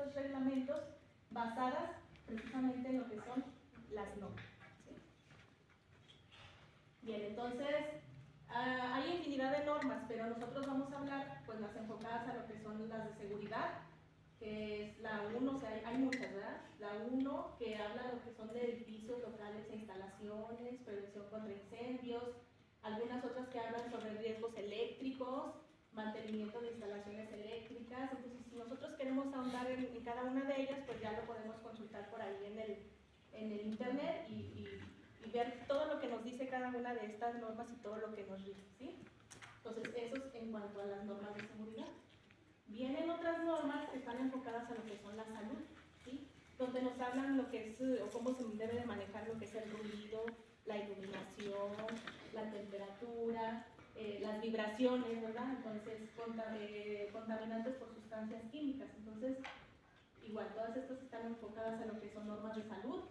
estos reglamentos basadas precisamente en lo que son las normas. ¿Sí? Bien, entonces hay infinidad de normas, pero nosotros vamos a hablar pues las enfocadas a lo que son las de seguridad, que es la 1, o sea, hay muchas, ¿verdad? La 1 que habla de lo que son de edificios, locales e instalaciones, prevención contra incendios, algunas otras que hablan sobre riesgos eléctricos, mantenimiento de instalaciones eléctricas. Entonces, si nosotros queremos ahondar en cada una de ellas, pues ya lo podemos consultar por ahí en el internet y ver todo lo que nos dice cada una de estas normas y todo lo que nos rige, ¿sí? Entonces, eso es en cuanto a las normas de seguridad. Vienen otras normas que están enfocadas a lo que son la salud, ¿sí? Donde nos hablan lo que es, o cómo se debe de manejar lo que es el ruido, la iluminación, la temperatura, las vibraciones, ¿verdad? Entonces, contaminantes por sustancias químicas. Entonces, igual, todas estas están enfocadas a lo que son normas de salud.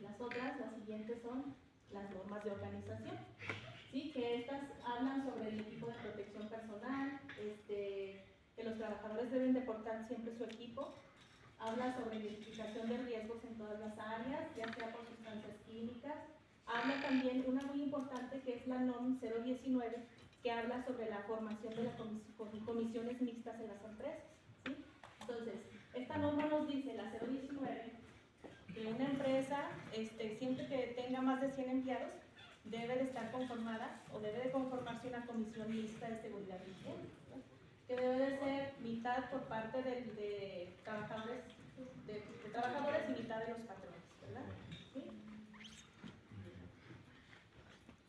Las otras, las siguientes son las normas de organización, ¿sí? Que estas hablan sobre el equipo de protección personal, que los trabajadores deben de portar siempre su equipo. Habla sobre identificación de riesgos en todas las áreas, ya sea por sustancias químicas. Habla también una muy importante que es la NOM 019, que habla sobre la formación de las comisiones mixtas en las empresas, ¿sí? Entonces, esta norma nos dice, la 019, que una empresa, siempre que tenga más de 100 empleados, debe de estar conformada o debe de conformarse una comisión mixta de seguridad y higiene, ¿no? Que debe de ser mitad por parte de trabajadores, de trabajadores y mitad de los patrones, ¿verdad? ¿Sí?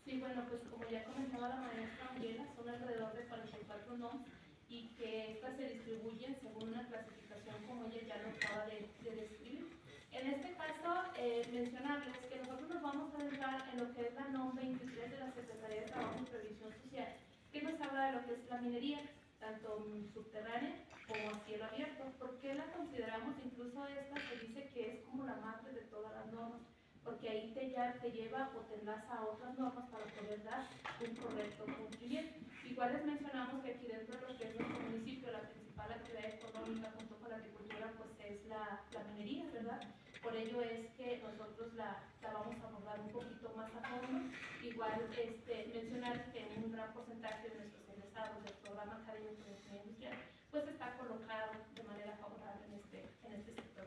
Sí, bueno, pues como ya comentaba la maestra Angela, son alrededor de 44 NOMs y que estas se distribuyen según una clasificación como ella ya lo acaba de describir. En este caso, mencionarles que nosotros nos vamos a adentrar en lo que es la NOM 23 de la Secretaría de Trabajo y Previsión Social, que nos habla de lo que es la minería, tanto subterránea como a cielo abierto. ¿Por qué la consideramos? Incluso esta se dice que es como la madre de todas las normas, porque ahí te lleva o te enlaza a otras normas para poder dar un correcto cumplimiento. Igual les mencionamos que aquí dentro de lo que es nuestro municipio, la principal actividad económica junto con la agricultura pues es la minería, ¿verdad? Por ello es que nosotros la vamos a abordar un poquito más a fondo. Igual mencionar que un gran porcentaje de nuestros egresados del programa académico de ingeniería industrial pues está colocado de manera favorable en este sector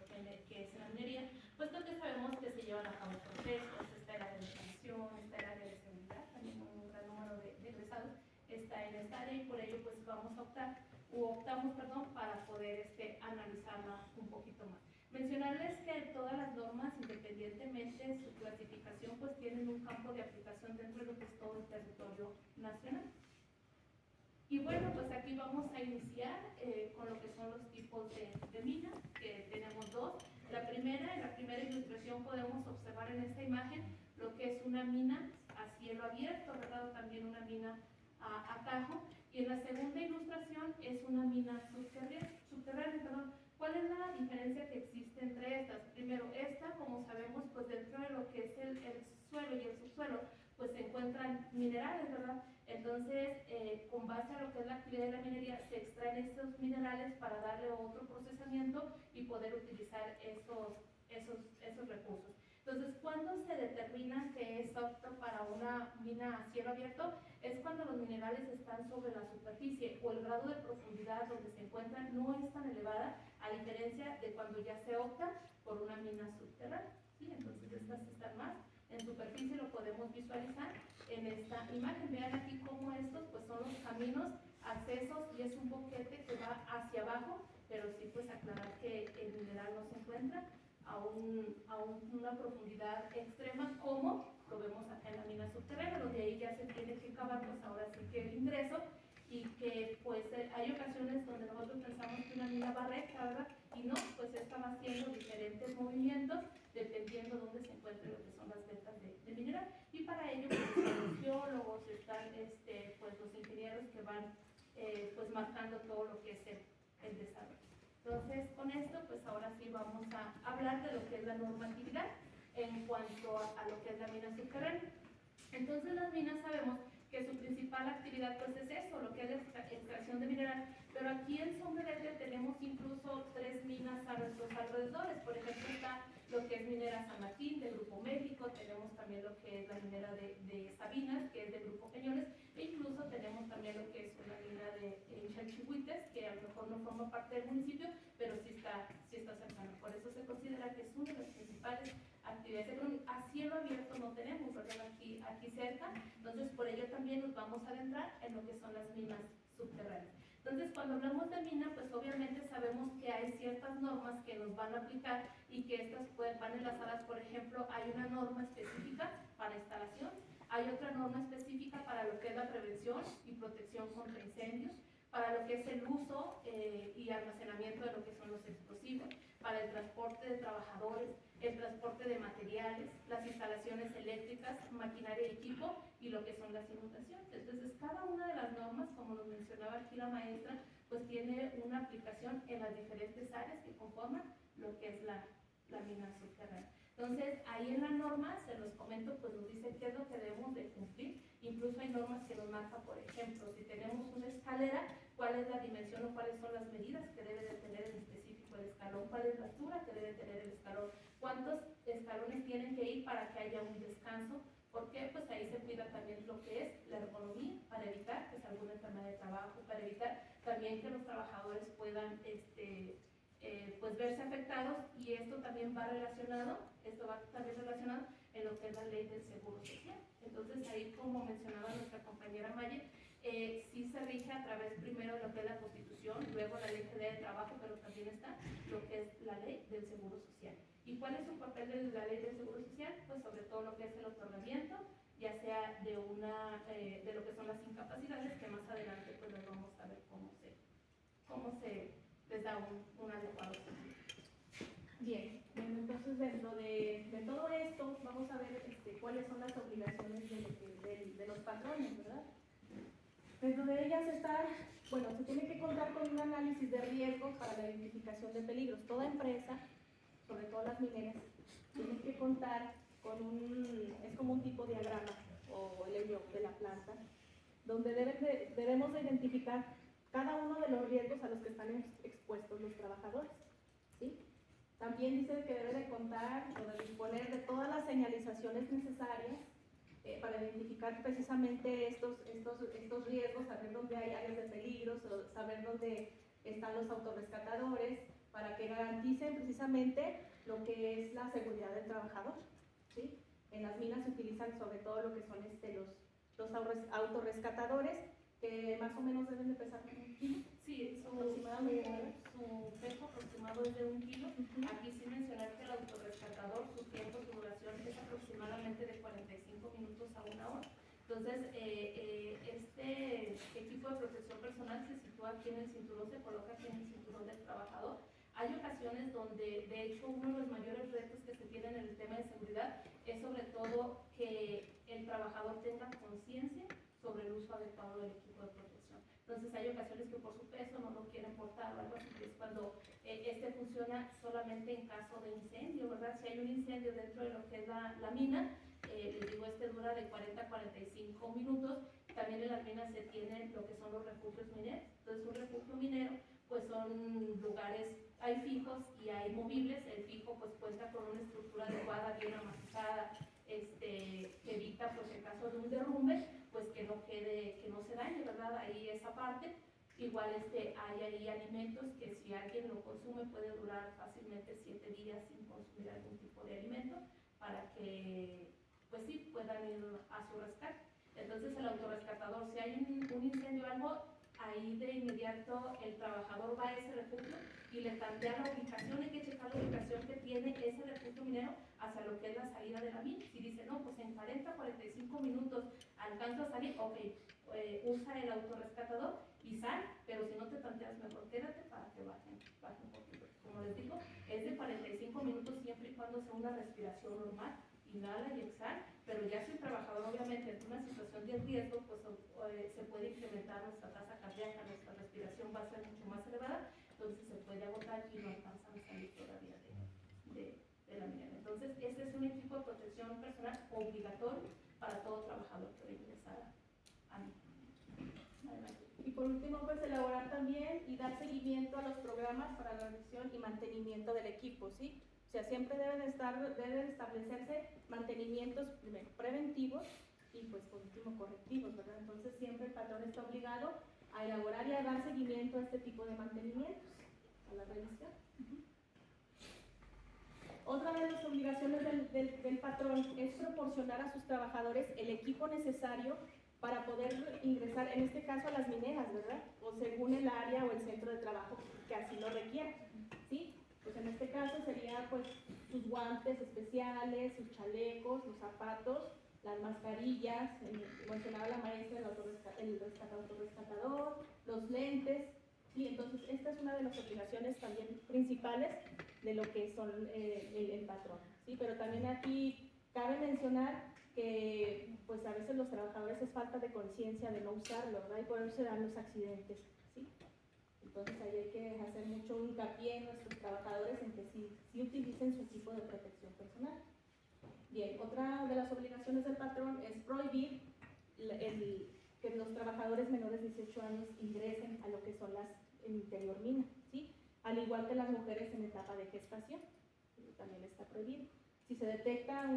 que es la minería, puesto que sabemos que se llevan a cabo procesos, está el área de información, está el área de seguridad, también un gran número de egresados está en esta área y por ello pues vamos a optamos para poder analizarla un poquito más. Mencionarles que todas las normas, independientemente de su clasificación, pues tienen un campo de aplicación dentro de lo que es todo el territorio nacional. Y bueno, pues aquí vamos a iniciar con lo que son los tipos de minas, que tenemos dos. En la primera ilustración podemos observar en esta imagen lo que es una mina a cielo abierto, ¿verdad? También una mina a tajo. Y en la segunda ilustración es una mina subterránea, perdón. ¿Cuál es la diferencia que existe entre estas? Primero, esta, como sabemos, pues dentro de lo que es el suelo y el subsuelo, pues se encuentran minerales, ¿verdad? Entonces, con base a lo que es la actividad de la minería, se extraen estos minerales para darle otro procesamiento y poder utilizar esos recursos. Entonces, ¿cuándo se determina que es apto para una mina a cielo abierto? Es cuando los minerales están sobre la superficie o el grado de profundidad donde se encuentran no es tan elevada, a diferencia de cuando ya se opta por una mina subterránea, ¿sí? Entonces, estas están más en superficie, lo podemos visualizar en esta imagen. Vean aquí cómo estos pues son los caminos, accesos, y es un boquete que va hacia abajo, pero sí pues aclarar que el mineral no se encuentra a una profundidad extrema como lo vemos acá en la mina subterránea, donde ahí ya se tiene que cavar pues ahora sí que el ingreso, y que pues hay ocasiones donde nosotros pensamos que una mina va recta, ¿verdad? Y no, pues esta va haciendo diferentes movimientos dependiendo de dónde se encuentren lo que son las vetas de mineral, y para ello pues están los geólogos, están pues los ingenieros que van pues marcando todo lo que es el desarrollo. Entonces, con esto, pues ahora sí vamos a hablar de lo que es la normatividad en cuanto a lo que es la mina subterránea. Entonces, las minas sabemos que su principal actividad pues es eso, lo que es la extracción de mineral. Pero aquí en Sombrerete tenemos incluso 3 minas a nuestros alrededores. Por ejemplo, está lo que es Minera San Martín, de Grupo México, tenemos también lo que es la minera de Sabinas, que es del Grupo Peñoles, e incluso tenemos también lo que es una mina en Chalchihuites, que a lo mejor no forma parte del municipio, pero sí está cercano. Por eso se considera que es una de las principales actividades económicas. A cielo abierto no tenemos, ¿verdad? Aquí cerca, entonces por ello también nos vamos a adentrar en lo que son las minas subterráneas. Entonces, cuando hablamos de mina, pues obviamente sabemos que hay ciertas normas que nos van a aplicar y que estas van enlazadas. Por ejemplo, hay una norma específica para instalación, hay otra norma específica para lo que es la prevención y protección contra incendios, para lo que es el uso y almacenamiento de lo que son los explosivos, para el transporte de trabajadores, el transporte de materiales, las instalaciones eléctricas, maquinaria y equipo y lo que son las inundaciones. Entonces, cada una de las normas, como nos mencionaba aquí la maestra, pues tiene una aplicación en las diferentes áreas que conforman lo que es la mina subterránea. Entonces, ahí en la norma, se los comento, pues nos dice qué es lo que debemos de cumplir. Incluso hay normas que nos marcan, por ejemplo, si tenemos una escalera, cuál es la dimensión o cuáles son las medidas que debe de tener en específico el escalón, cuál es la altura que debe tener el escalón, cuántos escalones tienen que ir para que haya un descanso. Porque pues ahí se cuida también lo que es la ergonomía, para evitar pues alguna enfermedad de trabajo, para evitar también que los trabajadores puedan pues verse afectados, y esto también va relacionado, en lo que es la ley del seguro social. Entonces ahí, como mencionaba nuestra compañera Maye, sí se rige a través primero de lo que es la Constitución, luego la Ley Federal de Trabajo, pero también está lo que es la ley del seguro social. ¿Y cuál es su papel de la ley del seguro social? Pues sobre todo lo que es el otorgamiento, ya sea de lo que son las incapacidades, que más adelante pues les vamos a ver cómo se les da un adecuado servicio. Bien, entonces dentro de todo esto vamos a ver cuáles son las obligaciones de los patrones, ¿verdad? Dentro de ellas está, bueno, se tiene que contar con un análisis de riesgos para la identificación de peligros. Toda empresa, sobre todo las mineras, tienen que contar con es como un tipo de diagrama o el ello de la planta, donde debemos de identificar cada uno de los riesgos a los que están expuestos los trabajadores, ¿sí? También dice que debe de contar o de disponer de todas las señalizaciones necesarias para identificar precisamente estos riesgos, saber dónde hay áreas de peligro, saber dónde están los autorrescatadores, para que garanticen precisamente lo que es la seguridad del trabajador, ¿sí? En las minas se utilizan sobre todo lo que son los autorrescatadores, que más o menos deben de pesar 1 kilo. Sí, su peso aproximado es de 1 kilo. Aquí sí mencionar que el autorrescatador, su tiempo, su duración es aproximadamente de 45 minutos a 1 hora. Entonces, este equipo de protección personal se sitúa aquí en el cinturón, se coloca aquí en el cinturón del trabajador. Hay ocasiones donde, de hecho, uno de los mayores retos que se tienen en el tema de seguridad es sobre todo que el trabajador tenga conciencia sobre el uso adecuado del equipo de protección. Entonces hay ocasiones que por su peso no lo quieren portar o algo así, que es cuando funciona solamente en caso de incendio, ¿verdad? Si hay un incendio dentro de lo que es la mina, les digo, dura de 40 a 45 minutos. También en las minas se tienen lo que son los refugios mineros. Entonces un refugio minero pues son lugares, hay fijos y hay movibles. El fijo pues cuenta con una estructura adecuada, bien amortizada, que evita pues en caso de un derrumbe pues que no se dañe, ¿verdad? Ahí esa parte. Igual hay ahí alimentos que si alguien lo consume puede durar fácilmente 7 días sin consumir algún tipo de alimento, para que pues sí puedan ir a su rescate. Entonces el autorrescatador, si hay un incendio o algo, ahí de inmediato el trabajador va a ese refugio y le plantea la ubicación. Hay que checar la ubicación que tiene ese refugio minero hacia lo que es la salida de la mina. Si dice, no, pues en 40-45 minutos alcanzo a salir, ok, usa el autorrescatador y sal, pero si no te planteas, mejor quédate para que baje un poquito. Como les digo, es de 45 minutos siempre y cuando sea una respiración normal, inhala y exhala, pero ya si el trabajador obviamente en una situación de riesgo, pues se puede incrementar nuestra tasa cardíaca, nuestra respiración va a ser mucho más elevada, entonces se puede agotar y no alcanzan a salir todavía de la minera. Entonces, este es un equipo de protección personal obligatorio para todo trabajador que va a ingresar por último, pues elaborar también y dar seguimiento a los programas para la revisión y mantenimiento del equipo, ¿sí? O sea, siempre deben establecerse mantenimientos primero preventivos y pues por último correctivos, ¿verdad? Entonces siempre el patrón está obligado a elaborar y a dar seguimiento a este tipo de mantenimientos, a la revisión. Otra de las obligaciones del patrón es proporcionar a sus trabajadores el equipo necesario para poder ingresar, en este caso a las mineras, ¿verdad? O según el área o el centro de trabajo que así lo requiera, ¿sí? Pues en este caso sería pues sus guantes especiales, sus chalecos, los zapatos, las mascarillas, mencionaba la maestra, el autorrescatador, los lentes, ¿sí? Entonces esta es una de las obligaciones también principales de lo que son el patrón, ¿sí? Pero también aquí cabe mencionar que pues a veces los trabajadores es falta de conciencia de no usarlo, ¿verdad? Y por eso se dan los accidentes, ¿sí? Entonces ahí hay que hacer mucho hincapié en nuestros trabajadores en que sí utilicen su equipo de protección personal. Bien, otra de las obligaciones del patrón es prohibir que los trabajadores menores de 18 años ingresen a lo que son las interior mina, ¿sí? Al igual que las mujeres en etapa de gestación, también está prohibido. Si se detecta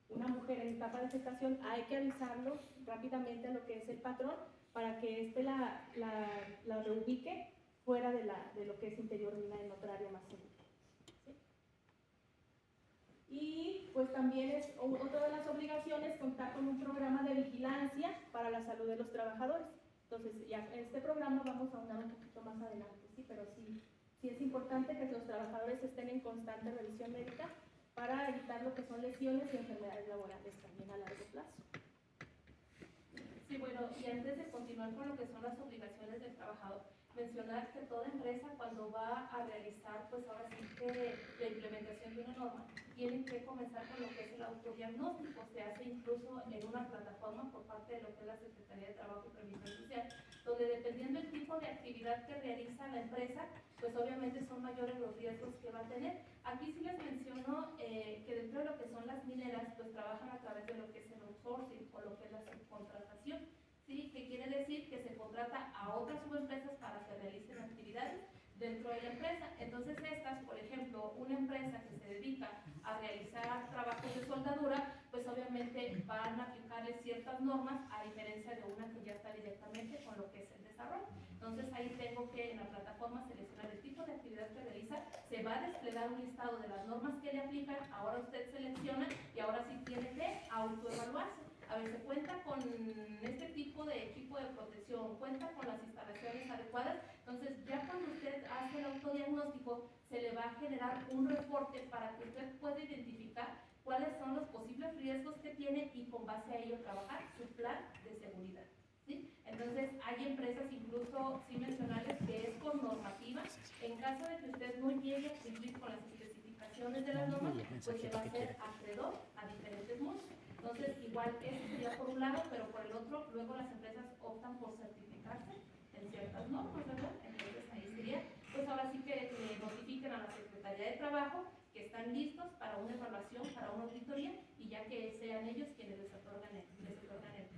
una mujer en etapa de gestación, hay que avisarlo rápidamente a lo que es el patrón para que éste la reubique fuera de lo que es interior mina en otra área más segura. ¿Sí? Y pues también es otra de las obligaciones contar con un programa de vigilancia para la salud de los trabajadores. Entonces, ya en este programa vamos a ahondar un poquito más adelante, ¿sí? Pero sí es importante que los trabajadores estén en constante revisión médica para evitar lo que son lesiones y enfermedades laborales también a largo plazo. Sí, bueno, y antes de continuar con lo que son las obligaciones del trabajador, mencionar que toda empresa cuando va a realizar, pues ahora sí que la implementación de una norma, tienen que comenzar con lo que es el autodiagnóstico. Se hace incluso en una plataforma por parte de lo que es la Secretaría de Trabajo y Previsión Social, donde dependiendo del tipo de actividad que realiza la empresa, pues obviamente son mayores los riesgos que va a tener. Aquí sí les menciono que dentro de lo que son las mineras, pues trabajan a través de lo que es el outsourcing o lo que es la subcontratación, ¿sí? Que quiere decir que se contrata a otras subempresas para que realicen actividades dentro de la empresa. Entonces estas, por ejemplo, una empresa que se dedica a realizar trabajos de soldadura, pues obviamente van a aplicarle ciertas normas a diferencia de una que ya está directamente con lo que es el desarrollo. Entonces ahí tengo que en la plataforma seleccionar el tipo de actividad que realiza, se va a desplegar un listado de las normas que le aplican, ahora usted selecciona y ahora sí tiene que autoevaluarse. A ver, se cuenta con este tipo de equipo de protección, cuenta con las instalaciones adecuadas, entonces ya cuando usted hace el autodiagnóstico se le va a generar un reporte para que usted pueda identificar cuáles son los posibles riesgos que tiene y con base a ello trabajar su plan de seguridad, ¿sí? Entonces hay empresas incluso sin mencionarles que es con normativa, en caso de que usted no llegue a cumplir con las especificaciones de las normas, pues se va a hacer acreedor a diferentes montos. Entonces, igual eso sería por un lado, pero por el otro, luego las empresas optan por certificarse en ciertas normas, ¿verdad? Entonces ahí sería, pues ahora sí que notifiquen a la Secretaría de Trabajo que están listos para una evaluación, para una auditoría, y ya que sean ellos quienes les otorgan el reconocimiento.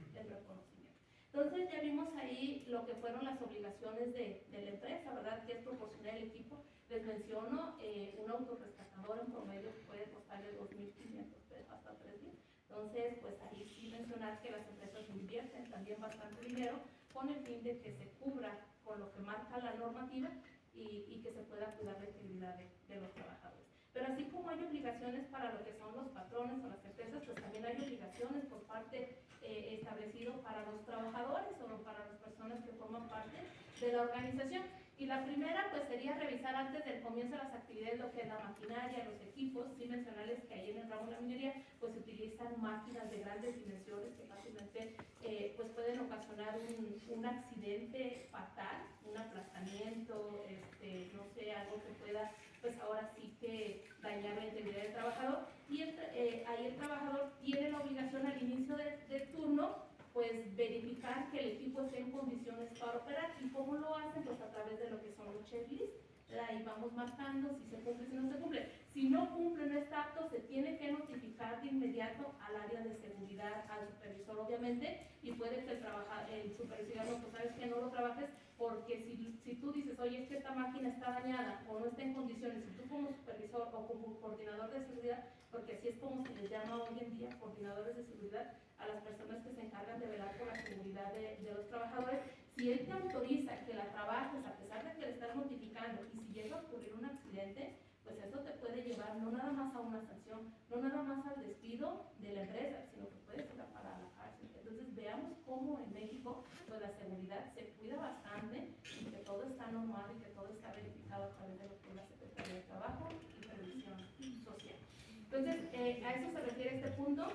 Entonces ya vimos ahí lo que fueron las obligaciones de la empresa, ¿verdad? Que es proporcionar el equipo. Les menciono, un autorrescatador en promedio puede costarle 2.500 pesos hasta 3.000. Entonces, pues ahí sí mencionar que las empresas invierten también bastante dinero con el fin de que se cubra con lo que marca la normativa y que se pueda cuidar la integridad de los trabajadores. Pero así como hay obligaciones para lo que son los patrones o las empresas, pues también hay obligaciones por parte establecido para los trabajadores o para las personas que forman parte de la organización. Y la primera pues sería revisar antes del comienzo de las actividades lo que es la maquinaria, los equipos, sin mencionarles que ahí en el ramo de la minería pues se utilizan máquinas de grandes dimensiones que fácilmente pues pueden ocasionar un accidente fatal, un aplastamiento, no sé, algo que pueda pues ahora sí que dañar la integridad del trabajador. Y ahí el trabajador tiene la obligación al inicio de turno pues verificar que el equipo esté en condiciones para operar. ¿Y cómo lo hacen? Pues a través de lo que son los checklists. Ahí vamos marcando si se cumple, si no se cumple. Si no cumple, no está apto, se tiene que notificar de inmediato al área de seguridad, al supervisor obviamente, y puede que el supervisor, no, pues sabes que no lo trabajes, porque si tú dices, oye, es que esta máquina está dañada o no está en condiciones, y tú como supervisor o como coordinador de seguridad, porque así es como se les llama hoy en día, coordinadores de seguridad, a las personas que se encargan de velar por la seguridad de los trabajadores, si él te autoriza que la trabajes a pesar de que le estás notificando y si llega a ocurrir un accidente, pues eso te puede llevar no nada más a una sanción, no nada más al despido de la empresa, sino que puede ser para la cárcel. Entonces veamos cómo en México pues la seguridad se cuida bastante y que todo está normado y que todo está verificado a través de lo que es la Secretaría de Trabajo y Previsión Social. Entonces a eso se refiere este punto.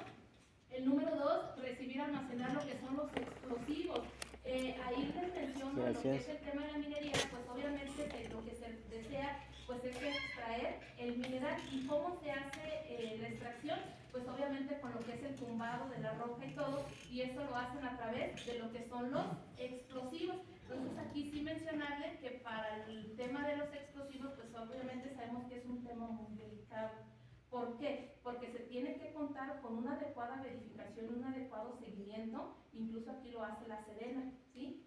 El número 2, recibir, almacenar lo que son los explosivos. Ahí les menciono lo que es el tema de la minería, pues obviamente lo que se desea pues es extraer el mineral. ¿Y cómo se hace la extracción? Pues obviamente con lo que es el tumbado de la roca y todo, y eso lo hacen a través de lo que son los explosivos. Entonces aquí sí mencionarle que para el tema de los explosivos, pues obviamente sabemos que es un tema muy delicado. ¿Por qué? Porque se tiene que contar con una adecuada verificación, un adecuado seguimiento, incluso aquí lo hace la Sedena, ¿sí?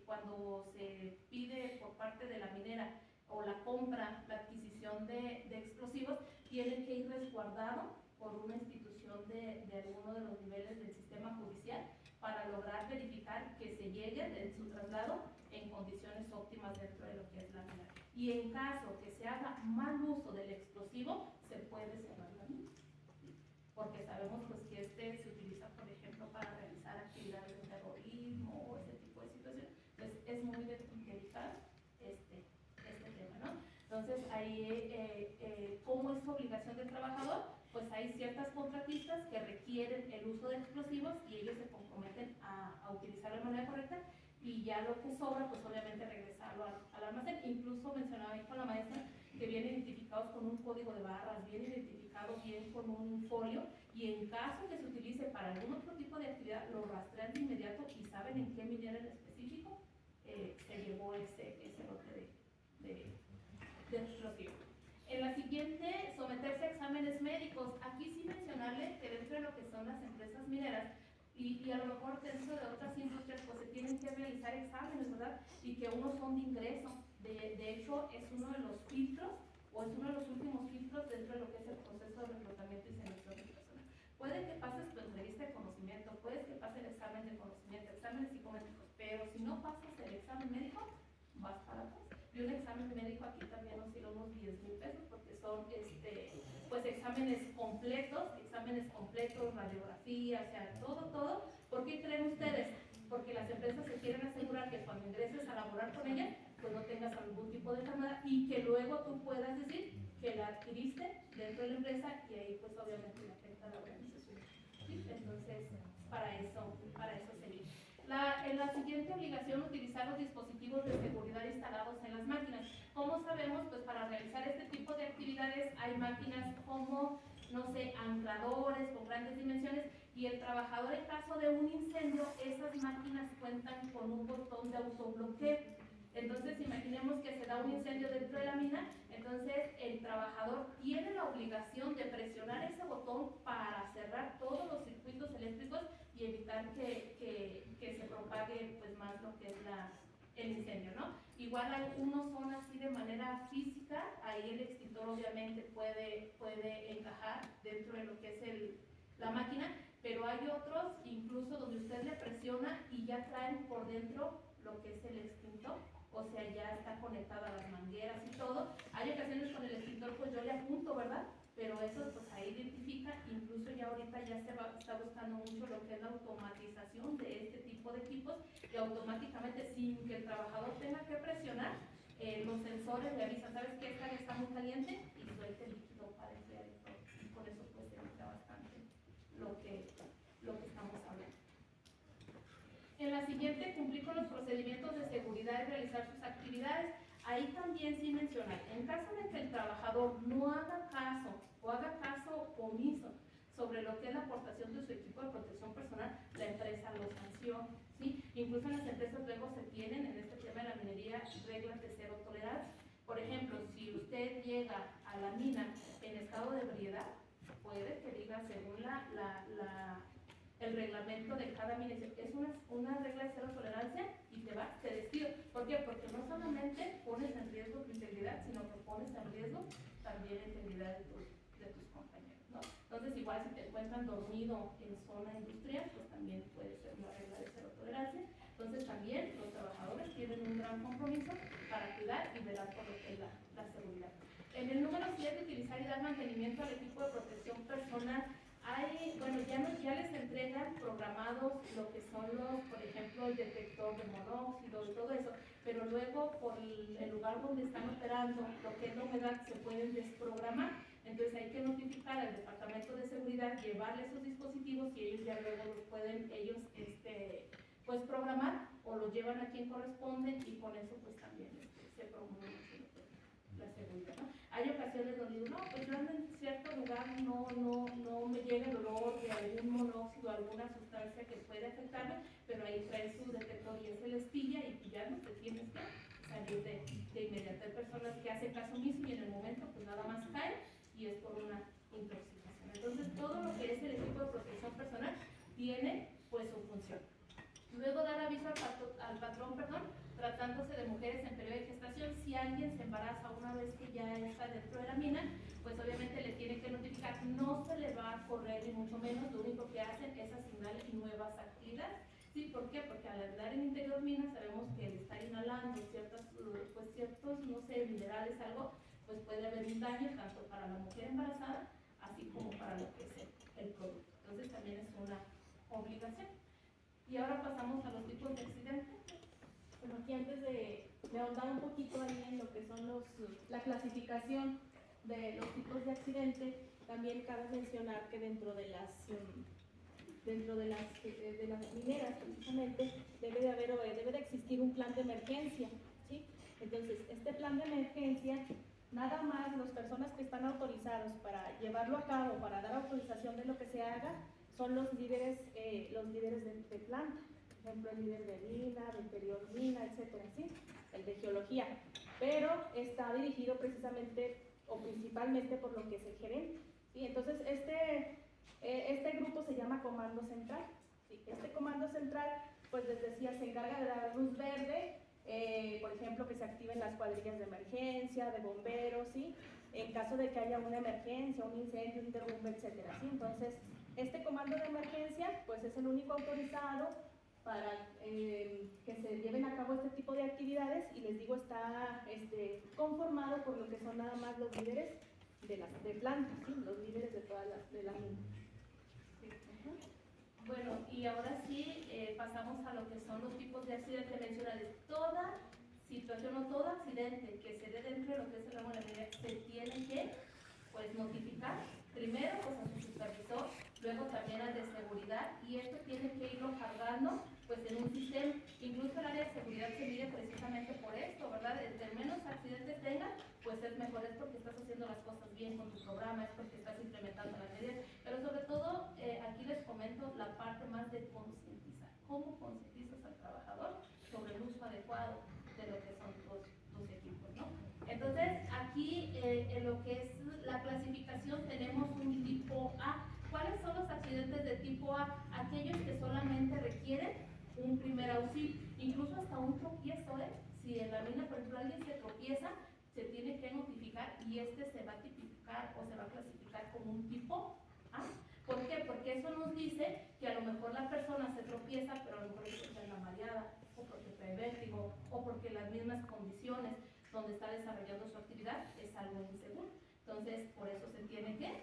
Cuando se pide por parte de la minera o la compra, la adquisición de explosivos, tiene que ir resguardado por una institución de alguno de los niveles del sistema judicial para lograr verificar que se llegue en su traslado en condiciones óptimas dentro de lo que es la mina. Y en caso que se haga mal uso del explosivo, se puede cerrar la mina. Porque sabemos pues que se utiliza, por ejemplo, para realizar actividades de terrorismo o ese tipo de situaciones. Pues es muy delicado este tema, ¿no? Entonces ahí, ¿cómo es su obligación del trabajador? Pues hay ciertas contratistas que requieren el uso de explosivos y ellos se comprometen a utilizarlo de manera correcta, y ya lo que sobra, pues obviamente regresarlo al almacén. Incluso mencionaba ahí con la maestra que vienen identificados con un código de barras, vienen identificados bien con un folio, y en caso que se utilice para algún otro tipo de actividad, lo rastrean de inmediato y saben en qué minera en específico se llevó ese lote de explosivo. En la siguiente, someterse a exámenes médicos. Aquí sí mencionarle que dentro de lo que son las empresas mineras, y a lo mejor dentro de otras industrias, pues se tienen que realizar exámenes, ¿verdad? Y que unos son de ingreso. De hecho, es uno de los filtros, o es uno de los últimos filtros dentro de lo que es el proceso de reclutamiento y selección de personas. Puede que pases tu entrevista de conocimiento, puedes que pases el examen de conocimiento, exámenes psicométricos, pero si no pasas el examen médico, vas para atrás. Y un examen médico aquí también oscila unos 10,000 pesos, porque son pues exámenes completos, radiografía, o sea, todo. ¿Por qué creen ustedes? Porque las empresas se quieren asegurar que cuando ingreses a laborar con ellas, pues no tengas algún tipo de enfermedad y que luego tú puedas decir que la adquiriste dentro de la empresa, y ahí pues obviamente le afecta a la organización. ¿Sí? Entonces, para eso sería. En la siguiente obligación, utilizar los dispositivos de seguridad instalados en las máquinas. Como sabemos, pues para realizar este tipo de actividades hay máquinas como, no sé, ancladores con grandes dimensiones, y el trabajador, en caso de un incendio, esas máquinas cuentan con un botón de autobloqueo. Entonces, imaginemos que se da un incendio dentro de la mina, entonces el trabajador tiene la obligación de presionar ese botón para cerrar todos los circuitos eléctricos y evitar que se propague pues más lo que es el incendio, ¿no? Igual algunos son así de manera física, ahí el extintor obviamente puede encajar dentro de lo que es la máquina, pero hay otros incluso donde usted le presiona y ya traen por dentro lo que es el extintor, o sea, ya está conectada a las mangueras y todo. Hay ocasiones con el extintor pues yo le apunto, ¿verdad? Pero eso pues ahí identifica, incluso ya ahorita ya está buscando mucho lo que es la automatización de este tipo de equipos, y automáticamente, sin que el trabajador tenga que presionar, los sensores le avisan, ¿sabes qué? Esta está muy caliente, y suelte el líquido para enfriar y todo. Y por eso pues se evita bastante lo que estamos hablando. En la siguiente, cumplir con los procedimientos de seguridad y realizar sus actividades. Ahí también sí mencionar, en caso de que el trabajador no haga caso o haga caso omiso sobre lo que es la aportación de su equipo de protección personal, la empresa lo sanciona, ¿sí? Incluso en las empresas luego se tienen, en este tema de la minería, reglas de cero tolerancia. Por ejemplo, si usted llega a la mina en estado de ebriedad, puede que diga, según el reglamento de cada mina, es una regla de cero tolerancia y te va solamente pones en riesgo tu integridad, sino que pones en riesgo también la integridad de tus compañeros, ¿no? Entonces, igual si te encuentran dormido en zona industrial, pues también puede ser una regla de cero tolerancia. Entonces, también los trabajadores tienen un gran compromiso para cuidar y velar por lo que es la seguridad. En el número 7, utilizar y dar mantenimiento al equipo de protección personal. Bueno, ya les entregan programados lo que son por ejemplo, el detector de monóxido y todo eso, pero luego por el lugar donde están operando, lo que es la humedad, se pueden desprogramar. Entonces hay que notificar al departamento de seguridad, llevarle esos dispositivos y ellos ya luego los pueden pues programar o los llevan a quien corresponde y con eso pues también se promueve la seguridad, ¿no? Hay ocasiones donde digo, no, pues yo ando en cierto lugar, no me llega el olor de algún monóxido, alguna sustancia que puede afectarme, pero ahí trae su detector y ese les pilla y ya no te tienes que salir de inmediato. Hay personas que hacen caso omiso y en el momento pues nada más caen y es por una intoxicación. Entonces todo lo que es el equipo de protección personal tiene pues su función. Luego dar aviso al patrón, tratándose de mujeres en periodo de gestación. Si alguien se embaraza una vez que ya está dentro de la mina, pues obviamente le tiene que notificar. No se le va a correr ni mucho menos, lo único que hacen es asignarle nuevas actividades. ¿Sí? ¿Por qué? Porque al andar en interior mina sabemos que el estar inhalando ciertos, no sé, minerales, algo, pues puede haber un daño tanto para la mujer embarazada, así como para lo que es el producto. Entonces también es una obligación. Y ahora pasamos a los tipos de accidentes. Bueno, aquí antes de ahondar un poquito ahí en lo que son la clasificación de los tipos de accidente, también cabe mencionar que dentro de las mineras precisamente debe de existir un plan de emergencia, ¿sí? Entonces, este plan de emergencia, nada más las personas que están autorizados para llevarlo a cabo, para dar autorización de lo que se haga, son los líderes de planta. Por ejemplo, el líder de mina, de interior mina, etcétera, ¿sí? El de geología. Pero está dirigido precisamente o principalmente por lo que es el gerente, ¿sí? Entonces, este grupo se llama Comando Central, ¿sí? Este Comando Central, pues les decía, se encarga de dar luz verde, por ejemplo, que se activen las cuadrillas de emergencia, de bomberos, ¿sí? En caso de que haya una emergencia, un incendio, un derrumbe, etcétera, ¿sí? Entonces, este comando de emergencia, pues es el único autorizado para que se lleven a cabo este tipo de actividades y les digo, está conformado por lo que son nada más los líderes de planta, ¿sí? Los líderes de todas de la mina. Sí. Bueno, y ahora sí pasamos a lo que son los tipos de accidentes mencionales. Toda situación o todo accidente que se dé dentro de lo que es el ramo de la minería se tiene que pues notificar primero pues a su supervisor, luego también al de seguridad, y esto tiene que irlo cargando pues en un sistema. Incluso el área de seguridad se mide precisamente por esto, ¿verdad? Entre menos accidentes tengas, pues es mejor, es porque estás haciendo las cosas bien con tu programa, es porque estás implementando las medidas, pero sobre todo aquí les comento la parte más de concientizar. ¿Cómo concientizas al trabajador sobre el uso adecuado de lo que son tus equipos, ¿no? Entonces, aquí en lo que es la clasificación tenemos un tipo A. ¿Cuáles son los accidentes de tipo A? Aquellos que solamente requieren un primer auxilio, incluso hasta un tropiezo, ¿eh? Si en la mina, por ejemplo, alguien se tropieza, se tiene que notificar y se va a tipificar o se va a clasificar como un tipo A. ¿Por qué? Porque eso nos dice que a lo mejor la persona se tropieza, pero a lo mejor está en la mareada, o porque trae vértigo, o porque las mismas condiciones donde está desarrollando su actividad es algo inseguro. Entonces, por eso se tiene que,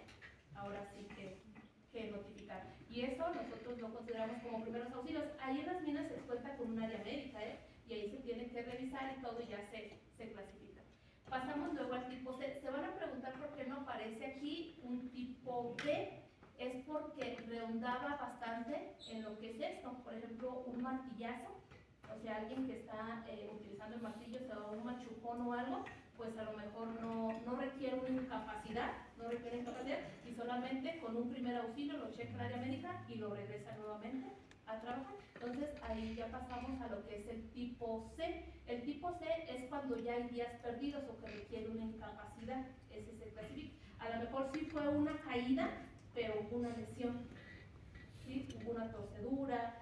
ahora sí que notificar. Y eso nosotros lo consideramos como primeros auxilios. Ahí en las minas se cuenta con un área médica, y ahí se tiene que revisar y todo ya se clasifica. Pasamos luego al tipo C. Se van a preguntar por qué no aparece aquí un tipo B. Es porque redundaba bastante en lo que es esto. Por ejemplo, un martillazo. O sea, alguien que está utilizando el martillo, o sea, un machucón o algo, pues a lo mejor no requiere una incapacidad, y solamente con un primer auxilio lo checa el área médica y lo regresa nuevamente a trabajar. Entonces ahí ya pasamos a lo que es el tipo C. El tipo C es cuando ya hay días perdidos o que requiere una incapacidad, ese se clasifica. A lo mejor sí fue una caída, pero hubo una lesión, ¿sí? Hubo una torcedura,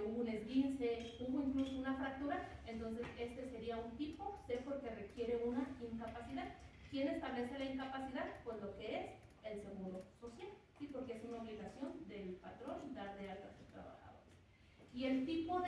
hubo un esguince, hubo incluso una fractura, laboral, entonces este sería un tipo C porque requiere una incapacidad. ¿Quién establece la incapacidad? Pues lo que es el seguro social, ¿sí? Porque es una obligación del patrón dar de alta a sus trabajadores. Y el tipo D,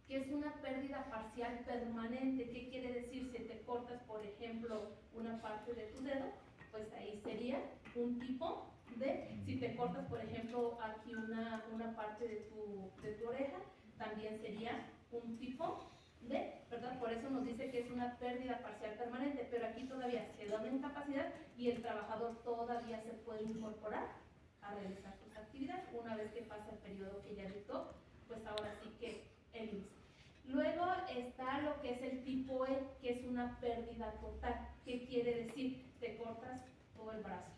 que es una pérdida parcial permanente. ¿Qué quiere decir? Si te cortas, por ejemplo, una parte de tu dedo, pues ahí sería un tipo D. Si te cortas, por ejemplo, aquí una parte de tu oreja, también sería un tipo D, ¿verdad? Por eso nos dice que es una pérdida parcial permanente, pero aquí todavía se da una incapacidad y el trabajador todavía se puede incorporar a realizar sus actividades una vez que pasa el periodo que ya dictó, pues ahora sí que el IMSS. Luego está lo que es el tipo E, que es una pérdida total. ¿Qué quiere decir? Te cortas todo el brazo.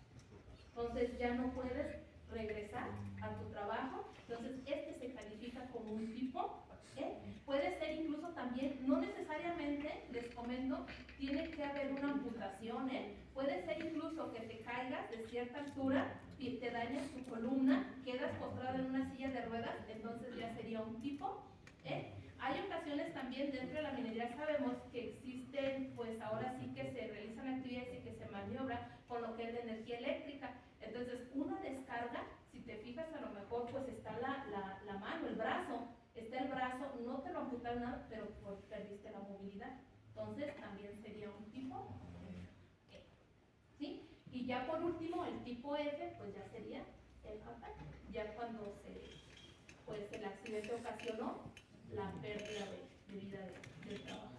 Entonces ya no puedes regresar a tu trabajo. Entonces este se califica como un tipo E. Puede ser incluso también, no necesariamente, les comento, tiene que haber una amputación, Puede ser incluso que te caigas de cierta altura y te dañes tu columna, quedas postrado en una silla de ruedas, entonces ya sería un tipo E. Hay ocasiones también dentro de la minería, sabemos que existen, pues ahora sí que se realizan actividades y que se maniobra con lo que es la energía eléctrica. Entonces una descarga, si te fijas a lo mejor pues está la mano, el brazo, está el brazo, no te lo amputaron nada, pero pues perdiste la movilidad. Entonces también sería un tipo E, ¿sí? Y ya por último el tipo F pues ya sería el fatal, ya cuando pues el accidente ocasionó la pérdida de vida del trabajador.